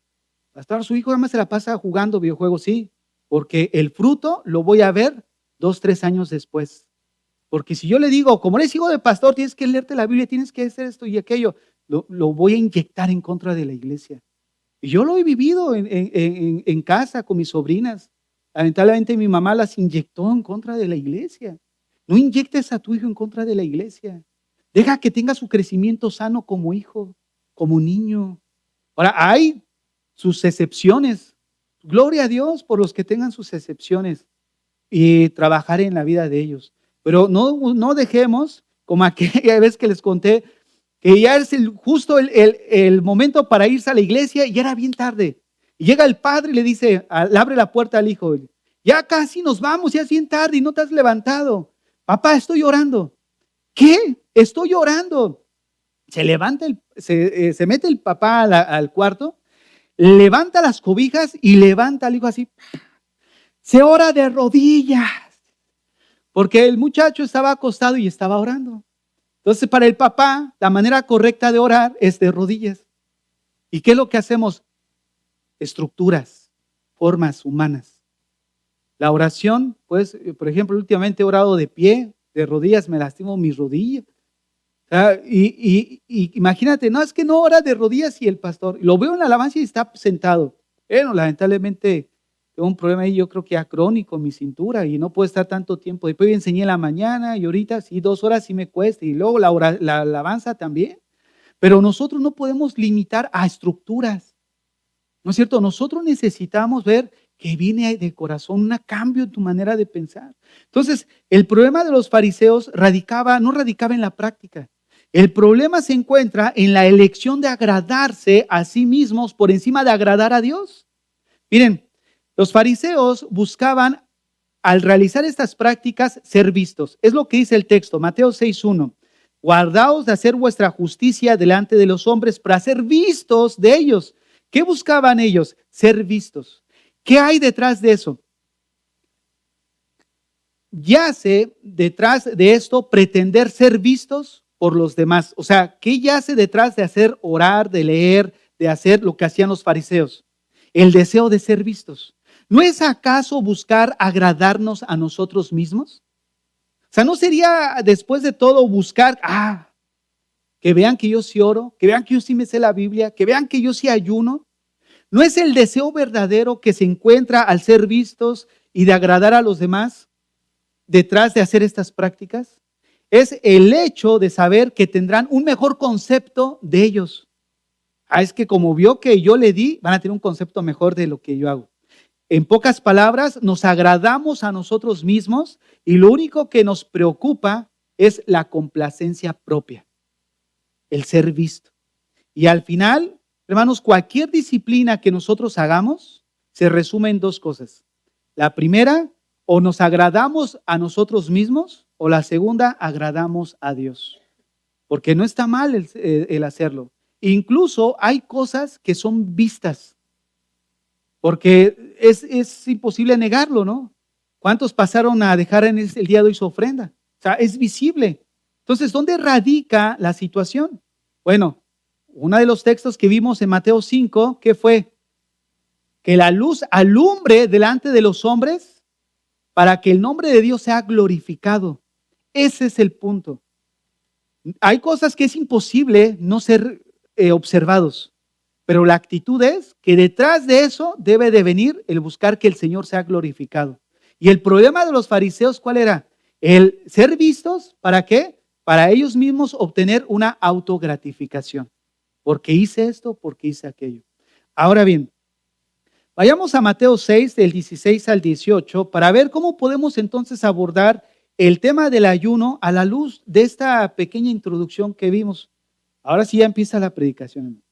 Pastor, su hijo además se la pasa jugando videojuegos, sí, porque el fruto lo voy a ver 2, 3 años después. Porque si yo le digo, como eres hijo de pastor, tienes que leerte la Biblia, tienes que hacer esto y aquello, lo voy a inyectar en contra de la iglesia. Y yo lo he vivido en casa con mis sobrinas. Lamentablemente mi mamá las inyectó en contra de la iglesia. No inyectes a tu hijo en contra de la iglesia. Deja que tenga su crecimiento sano como hijo, como niño. Ahora, hay sus excepciones. Gloria a Dios por los que tengan sus excepciones y trabajar en la vida de ellos. Pero no dejemos, como aquella vez que les conté, que ya es justo el momento para irse a la iglesia y ya era bien tarde. Y llega el padre y le dice, le abre la puerta al hijo, ya casi nos vamos, ya es bien tarde y no te has levantado. Papá, estoy orando. ¿Qué? Estoy orando. Se levanta, se mete el papá al cuarto, levanta las cobijas y levanta al hijo así. Se ora de rodillas. Porque el muchacho estaba acostado y estaba orando. Entonces, para el papá, la manera correcta de orar es de rodillas. ¿Y qué es lo que hacemos? Estructuras, formas humanas. La oración, pues, por ejemplo, últimamente he orado de pie, de rodillas, me lastimo mis rodillas. O sea, y imagínate, no, es que no ora de rodillas y el pastor, lo veo en la alabanza y está sentado. Bueno, lamentablemente tengo un problema ahí, yo creo que ya crónico en mi cintura y no puedo estar tanto tiempo. Después enseñé en la mañana y ahorita sí, 2 horas sí me cuesta y luego la alabanza también. Pero nosotros no podemos limitar a estructuras, ¿no es cierto? Nosotros necesitamos ver que viene de corazón un cambio en tu manera de pensar. Entonces, el problema de los fariseos no radicaba en la práctica. El problema se encuentra en la elección de agradarse a sí mismos por encima de agradar a Dios. Miren, los fariseos buscaban, al realizar estas prácticas, ser vistos. Es lo que dice el texto, Mateo 6:1. Guardaos de hacer vuestra justicia delante de los hombres para ser vistos de ellos. ¿Qué buscaban ellos? Ser vistos. ¿Qué hay detrás de eso? Yace detrás de esto pretender ser vistos por los demás. O sea, ¿qué yace detrás de hacer orar, de leer, de hacer lo que hacían los fariseos? El deseo de ser vistos. ¿No es acaso buscar agradarnos a nosotros mismos? O sea, ¿no sería después de todo buscar, que vean que yo sí oro, que vean que yo sí me sé la Biblia, que vean que yo sí ayuno? ¿No es el deseo verdadero que se encuentra al ser vistos y de agradar a los demás detrás de hacer estas prácticas? Es el hecho de saber que tendrán un mejor concepto de ellos. Es que como vio que yo le di, van a tener un concepto mejor de lo que yo hago. En pocas palabras, nos agradamos a nosotros mismos y lo único que nos preocupa es la complacencia propia, el ser visto. Y al final, hermanos, cualquier disciplina que nosotros hagamos se resume en 2 cosas. La primera, o nos agradamos a nosotros mismos, o la segunda, agradamos a Dios. Porque no está mal el hacerlo. Incluso hay cosas que son vistas. Porque es imposible negarlo, ¿no? ¿Cuántos pasaron a dejar en el día de hoy su ofrenda? O sea, es visible. Entonces, ¿dónde radica la situación? Bueno, uno de los textos que vimos en Mateo 5, ¿qué fue? Que la luz alumbre delante de los hombres para que el nombre de Dios sea glorificado. Ese es el punto. Hay cosas que es imposible no ser observados. Pero la actitud es que detrás de eso debe de venir el buscar que el Señor sea glorificado. Y el problema de los fariseos, ¿cuál era? El ser vistos, ¿para qué? Para ellos mismos obtener una autogratificación. Porque hice esto, porque hice aquello. Ahora bien, vayamos a Mateo 6, del 16 al 18, para ver cómo podemos entonces abordar el tema del ayuno a la luz de esta pequeña introducción que vimos. Ahora sí ya empieza la predicación.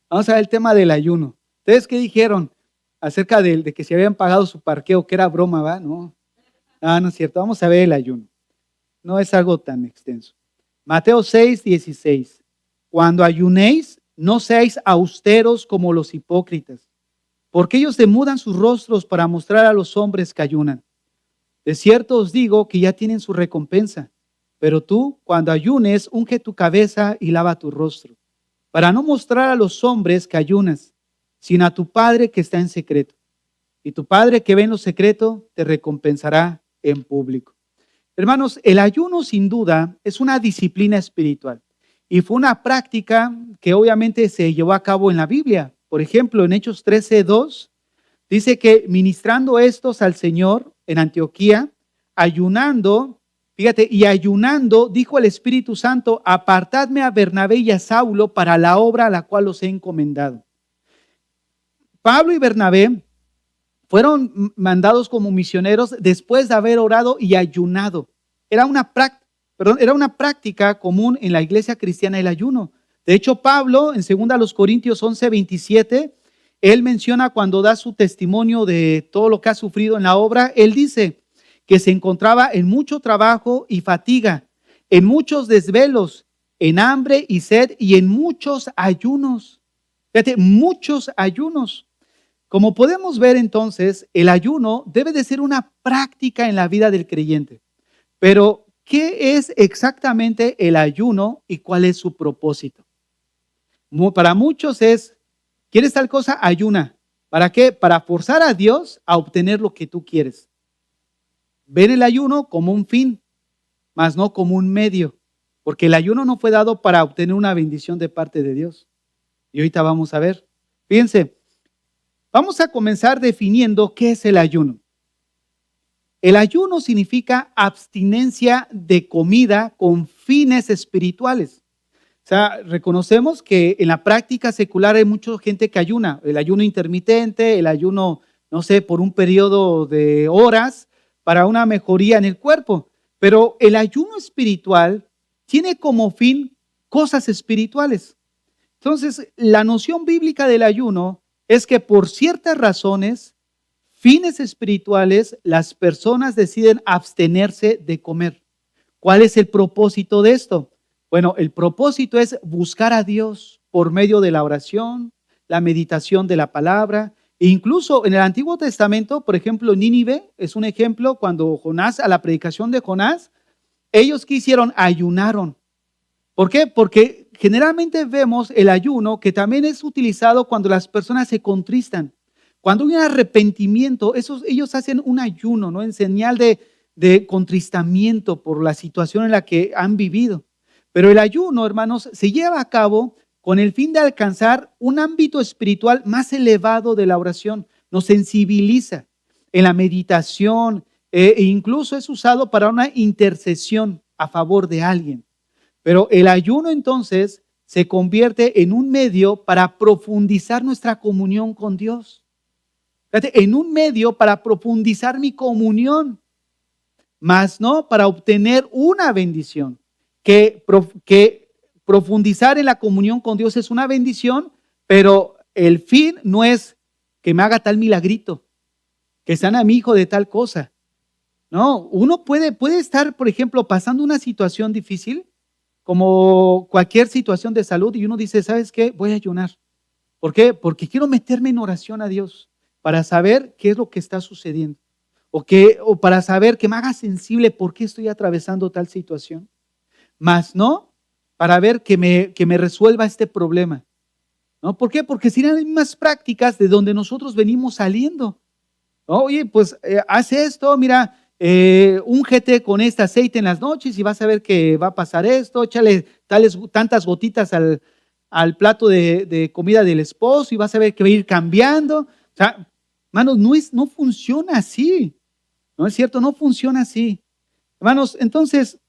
Vamos a ver el tema del ayuno. ¿Ustedes qué dijeron acerca de que se habían pagado su parqueo, que era broma, va? No, no es cierto. Vamos a ver el ayuno. no es algo tan extenso. Mateo 6:16. Cuando ayunéis, no seáis austeros como los hipócritas, porque ellos demudan sus rostros para mostrar a los hombres que ayunan. De cierto os digo que ya tienen su recompensa. Pero tú, cuando ayunes, unge tu cabeza y lava tu rostro, para no mostrar a los hombres que ayunas, sino a tu Padre que está en secreto. Y tu Padre que ve en lo secreto te recompensará en público. Hermanos, el ayuno sin duda es una disciplina espiritual y fue una práctica que obviamente se llevó a cabo en la Biblia. Por ejemplo, en Hechos 13:2 dice que ministrando estos al Señor en Antioquía, ayunando, fíjate, y ayunando, dijo el Espíritu Santo: apartadme a Bernabé y a Saulo para la obra a la cual los he encomendado. Pablo y Bernabé fueron mandados como misioneros después de haber orado y ayunado. Era una práctica común en la iglesia cristiana el ayuno. De hecho, Pablo, en 2 Corintios 11:27, él menciona cuando da su testimonio de todo lo que ha sufrido en la obra, él dice que se encontraba en mucho trabajo y fatiga, en muchos desvelos, en hambre y sed y en muchos ayunos. Fíjate, muchos ayunos. Como podemos ver entonces, el ayuno debe de ser una práctica en la vida del creyente. Pero, ¿qué es exactamente el ayuno y cuál es su propósito? Para muchos es, ¿quieres tal cosa? Ayuna. ¿Para qué? Para forzar a Dios a obtener lo que tú quieres. Ven el ayuno como un fin, mas no como un medio, porque el ayuno no fue dado para obtener una bendición de parte de Dios. Y ahorita vamos a ver. Fíjense, vamos a comenzar definiendo qué es el ayuno. El ayuno significa abstinencia de comida con fines espirituales. O sea, reconocemos que en la práctica secular hay mucha gente que ayuna. El ayuno intermitente, el ayuno, no sé, por un periodo de horas para una mejoría en el cuerpo. Pero el ayuno espiritual tiene como fin cosas espirituales. Entonces, la noción bíblica del ayuno es que por ciertas razones, fines espirituales, las personas deciden abstenerse de comer. ¿Cuál es el propósito de esto? Bueno, el propósito es buscar a Dios por medio de la oración, la meditación de la palabra. E incluso en el Antiguo Testamento, por ejemplo, Nínive es un ejemplo cuando Jonás, a la predicación de Jonás, ellos ¿qué hicieron? Ayunaron. ¿Por qué? Porque generalmente vemos el ayuno que también es utilizado cuando las personas se contristan. Cuando hay un arrepentimiento, ellos hacen un ayuno, ¿no? En señal de contristamiento por la situación en la que han vivido. Pero el ayuno, hermanos, se lleva a cabo con el fin de alcanzar un ámbito espiritual más elevado de la oración. Nos sensibiliza en la meditación e incluso es usado para una intercesión a favor de alguien. Pero el ayuno entonces se convierte en un medio para profundizar nuestra comunión con Dios. Fíjate, en un medio para profundizar mi comunión, más no para obtener una bendición. Que profundizar en la comunión con Dios es una bendición, pero el fin no es que me haga tal milagrito, que sana a mi hijo de tal cosa. No, uno puede estar, por ejemplo, pasando una situación difícil, como cualquier situación de salud, y uno dice, ¿sabes qué? Voy a ayunar. ¿Por qué? Porque quiero meterme en oración a Dios para saber qué es lo que está sucediendo. O para saber que me haga sensible por qué estoy atravesando tal situación. Más no para ver que me resuelva este problema. ¿No? ¿Por qué? Porque serían las mismas prácticas de donde nosotros venimos saliendo. ¿No? Oye, pues haz esto, mira, úngete con este aceite en las noches y vas a ver que va a pasar esto, échale tantas gotitas al plato de comida del esposo y vas a ver que va a ir cambiando. O sea, hermanos, no funciona así. ¿No es cierto? No funciona así. Hermanos, entonces,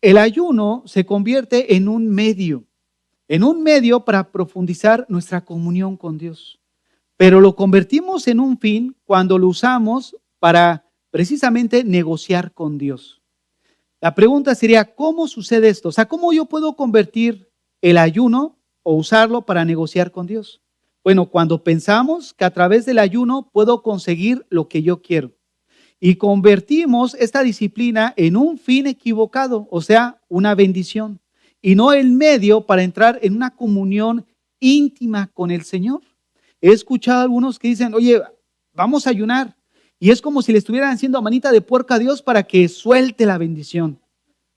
el ayuno se convierte en un medio para profundizar nuestra comunión con Dios. Pero lo convertimos en un fin cuando lo usamos para precisamente negociar con Dios. La pregunta sería, ¿cómo sucede esto? O sea, ¿cómo yo puedo convertir el ayuno o usarlo para negociar con Dios? Bueno, cuando pensamos que a través del ayuno puedo conseguir lo que yo quiero. y convertimos esta disciplina en un fin equivocado, o sea, una bendición, y no el medio para entrar en una comunión íntima con el Señor. He escuchado a algunos que dicen, oye, vamos a ayunar, y es como si le estuvieran haciendo manita de puerco a Dios para que suelte la bendición.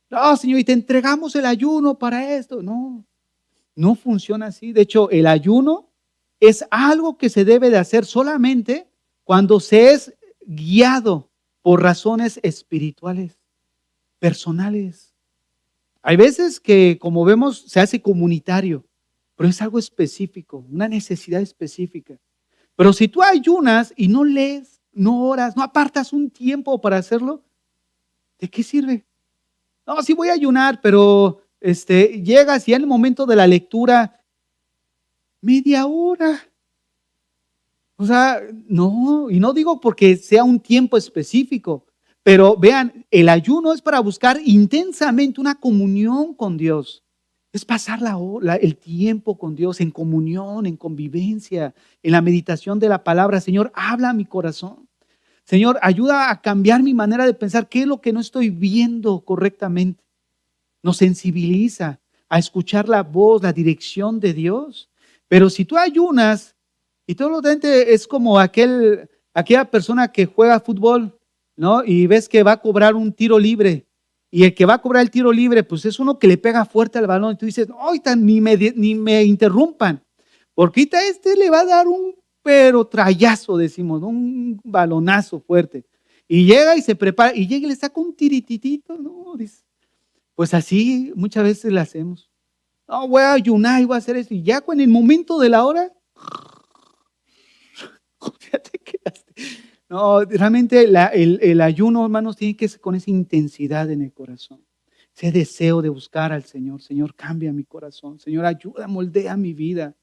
No, Señor, y te entregamos el ayuno para esto. No, no funciona así. De hecho, el ayuno es algo que se debe de hacer solamente cuando se es guiado por razones espirituales, personales. Hay veces que, como vemos, se hace comunitario, pero es algo específico, una necesidad específica. Pero si tú ayunas y no lees, no oras, no apartas un tiempo para hacerlo, ¿de qué sirve? No, sí voy a ayunar, pero llegas y en el momento de la lectura, media hora. O sea, no, y no digo porque sea un tiempo específico, pero vean, el ayuno es para buscar intensamente una comunión con Dios. Es pasar el tiempo con Dios en comunión, en convivencia, en la meditación de la palabra. Señor, habla a mi corazón. Señor, ayuda a cambiar mi manera de pensar. ¿Qué es lo que no estoy viendo correctamente? Nos sensibiliza a escuchar la voz, la dirección de Dios. Pero si tú ayunas y todo lo demás es como aquella persona que juega fútbol, ¿no? Y ves que va a cobrar un tiro libre. Y el que va a cobrar el tiro libre, pues es uno que le pega fuerte al balón. Y tú dices, ahorita ni me interrumpan, porque ahorita le va a dar un pero trayazo, decimos, ¿no? Un balonazo fuerte. Y llega y se prepara, y llega y le saca un tirititito, ¿no? Dice, pues así muchas veces lo hacemos. No, voy a ayunar y voy a hacer eso. Y ya en el momento de la hora, ya te quedaste. No, realmente el ayuno, hermanos, tiene que ser con esa intensidad en el corazón. Ese deseo de buscar al Señor. Señor, cambia mi corazón. Señor, ayuda, moldea mi vida.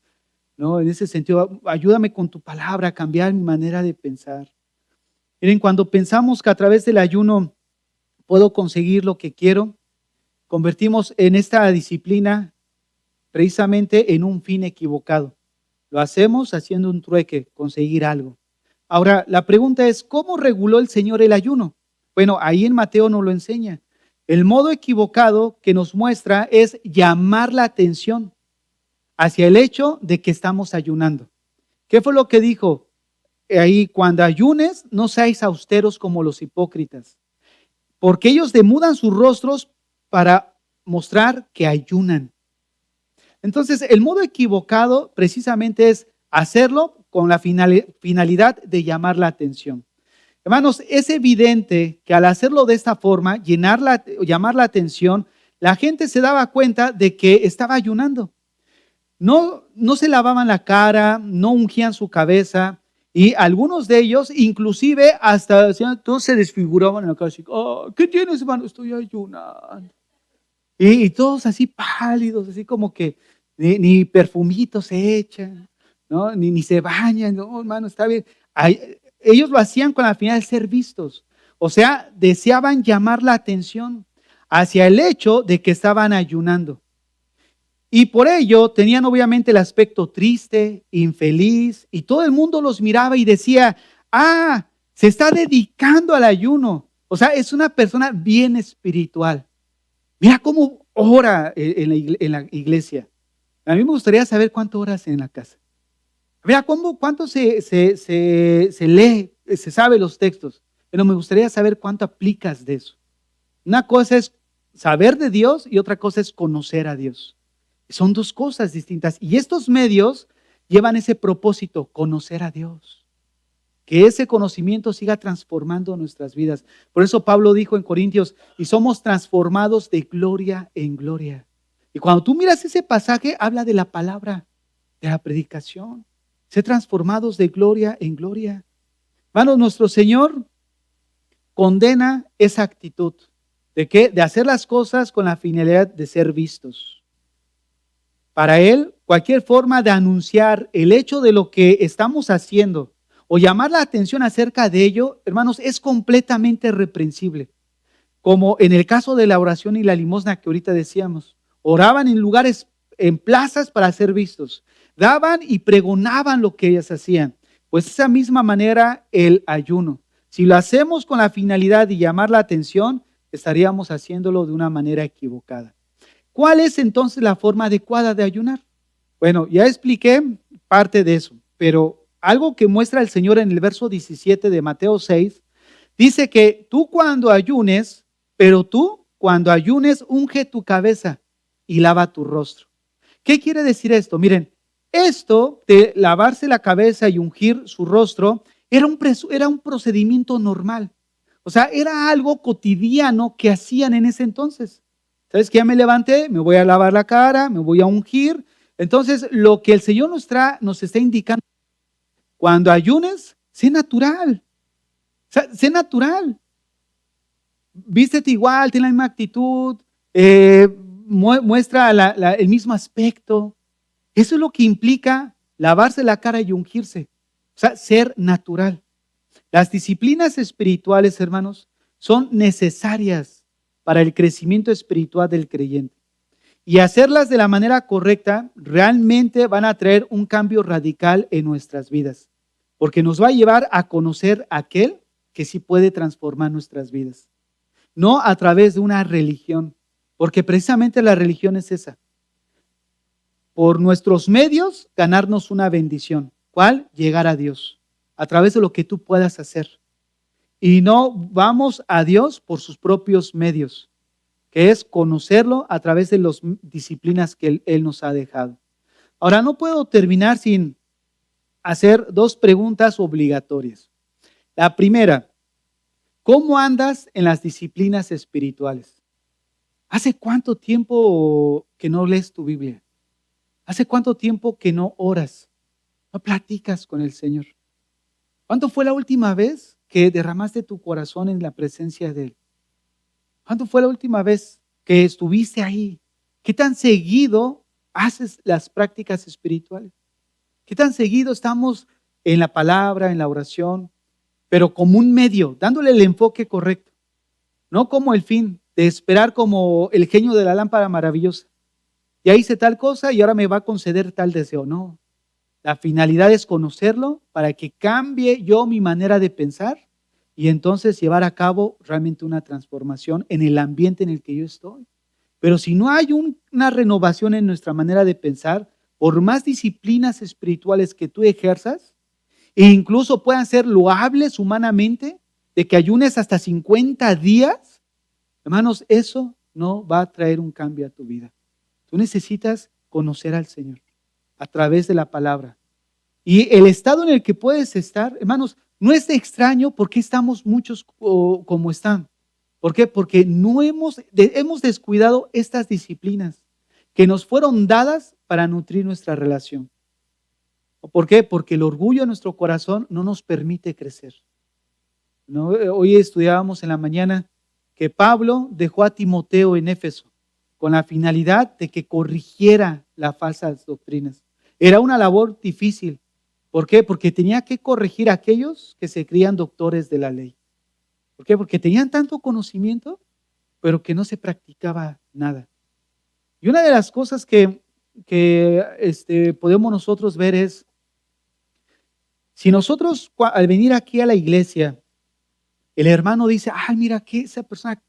¿No? En ese sentido, ayúdame con tu palabra a cambiar mi manera de pensar. Miren, cuando pensamos que a través del ayuno puedo conseguir lo que quiero, convertimos en esta disciplina precisamente en un fin equivocado. Lo hacemos haciendo un trueque, conseguir algo. Ahora, la pregunta es, ¿cómo reguló el Señor el ayuno? Bueno, ahí en Mateo nos lo enseña. El modo equivocado que nos muestra es llamar la atención hacia el hecho de que estamos ayunando. ¿Qué fue lo que dijo? Ahí, cuando ayunes, no seáis austeros como los hipócritas, porque ellos demudan sus rostros para mostrar que ayunan. Entonces, el modo equivocado precisamente es hacerlo con la finalidad de llamar la atención. Hermanos, es evidente que al hacerlo de esta forma, llamar la atención, la gente se daba cuenta de que estaba ayunando. No se lavaban la cara, no ungían su cabeza, y algunos de ellos inclusive hasta todos se desfiguraban en la cara. Oh, ¿qué tienes, hermano? Estoy ayunando. Y todos así pálidos, así como que ni perfumitos se echan, ¿no? Ni se bañan. No, hermano, está bien. Ellos lo hacían con la finalidad de ser vistos. O sea, deseaban llamar la atención hacia el hecho de que estaban ayunando. Y por ello tenían obviamente el aspecto triste, infeliz, y todo el mundo los miraba y decía, se está dedicando al ayuno. O sea, es una persona bien espiritual. Mira cómo ora en la iglesia. A mí me gustaría saber cuánto oras en la casa. Mira cuánto se lee, se sabe los textos, pero me gustaría saber cuánto aplicas de eso. Una cosa es saber de Dios y otra cosa es conocer a Dios. Son dos cosas distintas. Y estos medios llevan ese propósito, conocer a Dios. Que ese conocimiento siga transformando nuestras vidas. Por eso Pablo dijo en Corintios, y somos transformados de gloria en gloria. Y cuando tú miras ese pasaje, habla de la palabra, de la predicación. Ser transformados de gloria en gloria. Hermanos, nuestro Señor condena esa actitud. ¿De qué? De hacer las cosas con la finalidad de ser vistos. Para Él, cualquier forma de anunciar el hecho de lo que estamos haciendo o llamar la atención acerca de ello, hermanos, es completamente reprensible. Como en el caso de la oración y la limosna que ahorita decíamos. Oraban en lugares, en plazas para ser vistos. Daban y pregonaban lo que ellas hacían. Pues de esa misma manera el ayuno. Si lo hacemos con la finalidad de llamar la atención, estaríamos haciéndolo de una manera equivocada. ¿Cuál es entonces la forma adecuada de ayunar? Bueno, ya expliqué parte de eso, pero algo que muestra el Señor en el verso 17 de Mateo 6, dice que tú cuando ayunes, pero tú cuando ayunes, unge tu cabeza y lava tu rostro. ¿Qué quiere decir esto? Miren, esto de lavarse la cabeza y ungir su rostro era un procedimiento normal. O sea, era algo cotidiano que hacían en ese entonces. ¿Sabes que ya me levanté? Me voy a lavar la cara, me voy a ungir. Entonces, lo que el Señor nos está indicando, cuando ayunes, sé natural. O sea, sé natural. Vístete igual, tiene la misma actitud, muestra el mismo aspecto. Eso es lo que implica lavarse la cara y ungirse. O sea, ser natural. Las disciplinas espirituales, hermanos, son necesarias para el crecimiento espiritual del creyente. Y hacerlas de la manera correcta realmente van a traer un cambio radical en nuestras vidas, porque nos va a llevar a conocer a aquel que sí puede transformar nuestras vidas. No a través de una religión, porque precisamente la religión es esa. Por nuestros medios, ganarnos una bendición. ¿Cuál? Llegar a Dios, a través de lo que tú puedas hacer. Y no vamos a Dios por sus propios medios, que es conocerlo a través de las disciplinas que Él nos ha dejado. Ahora, no puedo terminar sin hacer dos preguntas obligatorias. La primera, ¿cómo andas en las disciplinas espirituales? ¿Hace cuánto tiempo que no lees tu Biblia? ¿Hace cuánto tiempo que no oras? ¿No platicas con el Señor? ¿Cuándo fue la última vez que derramaste tu corazón en la presencia de Él? ¿Cuándo fue la última vez que estuviste ahí? ¿Qué tan seguido haces las prácticas espirituales? ¿Qué tan seguido estamos en la palabra, en la oración, pero como un medio, dándole el enfoque correcto, no como el fin, de esperar como el genio de la lámpara maravillosa? Ya hice tal cosa y ahora me va a conceder tal deseo. No, la finalidad es conocerlo para que cambie yo mi manera de pensar y entonces llevar a cabo realmente una transformación en el ambiente en el que yo estoy. Pero si no hay una renovación en nuestra manera de pensar, por más disciplinas espirituales que tú ejerzas, e incluso puedan ser loables humanamente, de que ayunes hasta 50 días, hermanos, eso no va a traer un cambio a tu vida. Tú necesitas conocer al Señor a través de la palabra. Y el estado en el que puedes estar, hermanos, no es extraño porque estamos muchos como están. ¿Por qué? Porque no hemos descuidado estas disciplinas que nos fueron dadas para nutrir nuestra relación. ¿Por qué? Porque el orgullo de nuestro corazón no nos permite crecer. ¿No? Hoy estudiábamos en la mañana que Pablo dejó a Timoteo en Éfeso con la finalidad de que corrigiera las falsas doctrinas. Era una labor difícil. ¿Por qué? Porque tenía que corregir a aquellos que se creían doctores de la ley. ¿Por qué? Porque tenían tanto conocimiento, pero que no se practicaba nada. Y una de las cosas que podemos nosotros ver es, si nosotros al venir aquí a la iglesia, el hermano dice, ay, mira que esa persona,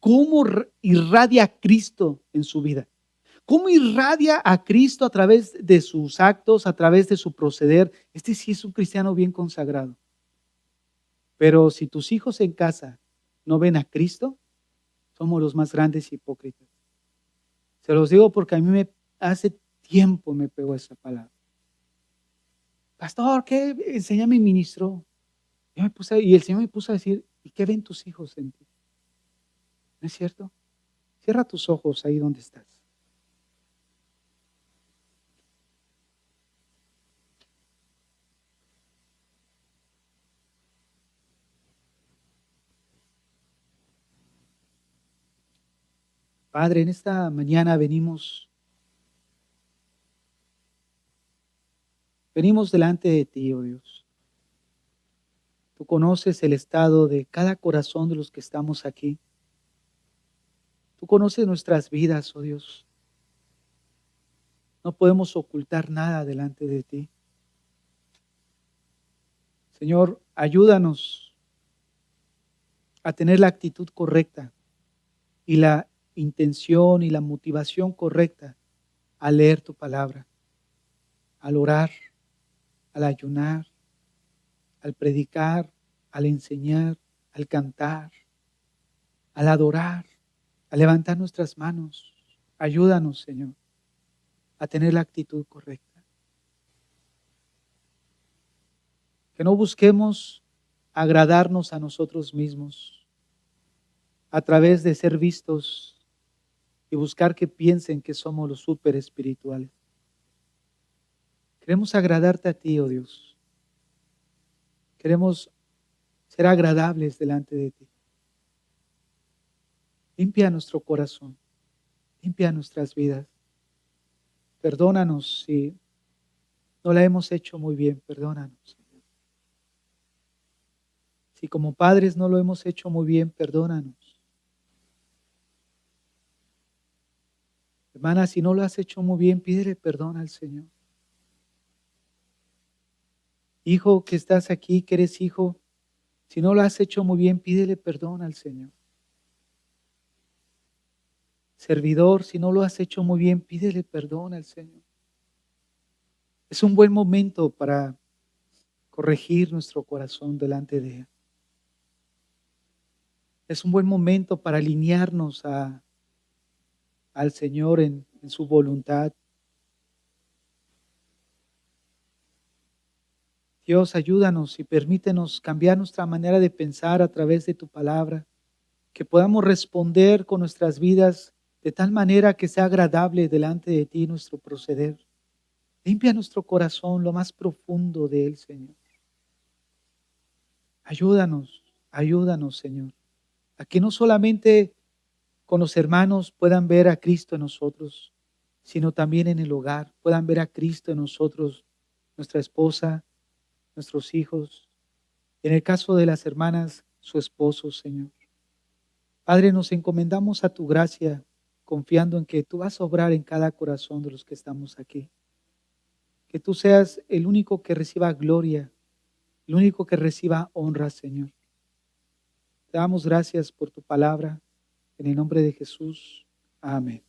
cómo irradia a Cristo en su vida. ¿Cómo irradia a Cristo a través de sus actos, a través de su proceder? Este sí es un cristiano bien consagrado. Pero si tus hijos en casa no ven a Cristo, somos los más grandes hipócritas. Se los digo porque a mí hace tiempo me pegó esa palabra. Pastor, ¿qué enseña mi ministro? Y el Señor me puso a decir, ¿y qué ven tus hijos en ti? ¿No es cierto? Cierra tus ojos ahí donde estás. Padre, en esta mañana venimos delante de ti, oh Dios. Tú conoces el estado de cada corazón de los que estamos aquí. Tú conoces nuestras vidas, oh Dios. No podemos ocultar nada delante de ti. Señor, ayúdanos a tener la actitud correcta y la intención y la motivación correcta al leer tu palabra, al orar, al ayunar, al predicar, al enseñar, al cantar, al adorar, a levantar nuestras manos. Ayúdanos, Señor, a tener la actitud correcta. Que no busquemos agradarnos a nosotros mismos a través de ser vistos y buscar que piensen que somos los súper espirituales. Queremos agradarte a ti, oh Dios. Queremos ser agradables delante de ti. Limpia nuestro corazón, limpia nuestras vidas. Perdónanos si no la hemos hecho muy bien, perdónanos, Señor. Si como padres no lo hemos hecho muy bien, perdónanos. Hermana, si no lo has hecho muy bien, pídele perdón al Señor. Hijo que estás aquí, que eres hijo, si no lo has hecho muy bien, pídele perdón al Señor. Servidor, si no lo has hecho muy bien, pídele perdón al Señor. Es un buen momento para corregir nuestro corazón delante de Él. Es un buen momento para alinearnos al Señor en su voluntad. Dios, ayúdanos y permítenos cambiar nuestra manera de pensar a través de tu palabra, que podamos responder con nuestras vidas de tal manera que sea agradable delante de ti nuestro proceder. Limpia nuestro corazón, lo más profundo de él, Señor. Ayúdanos, ayúdanos, Señor, a que no solamente con los hermanos puedan ver a Cristo en nosotros, sino también en el hogar, puedan ver a Cristo en nosotros, nuestra esposa, nuestros hijos, en el caso de las hermanas, su esposo, Señor. Padre, nos encomendamos a tu gracia, confiando en que tú vas a obrar en cada corazón de los que estamos aquí. Que tú seas el único que reciba gloria, el único que reciba honra, Señor. Te damos gracias por tu palabra. En el nombre de Jesús. Amén.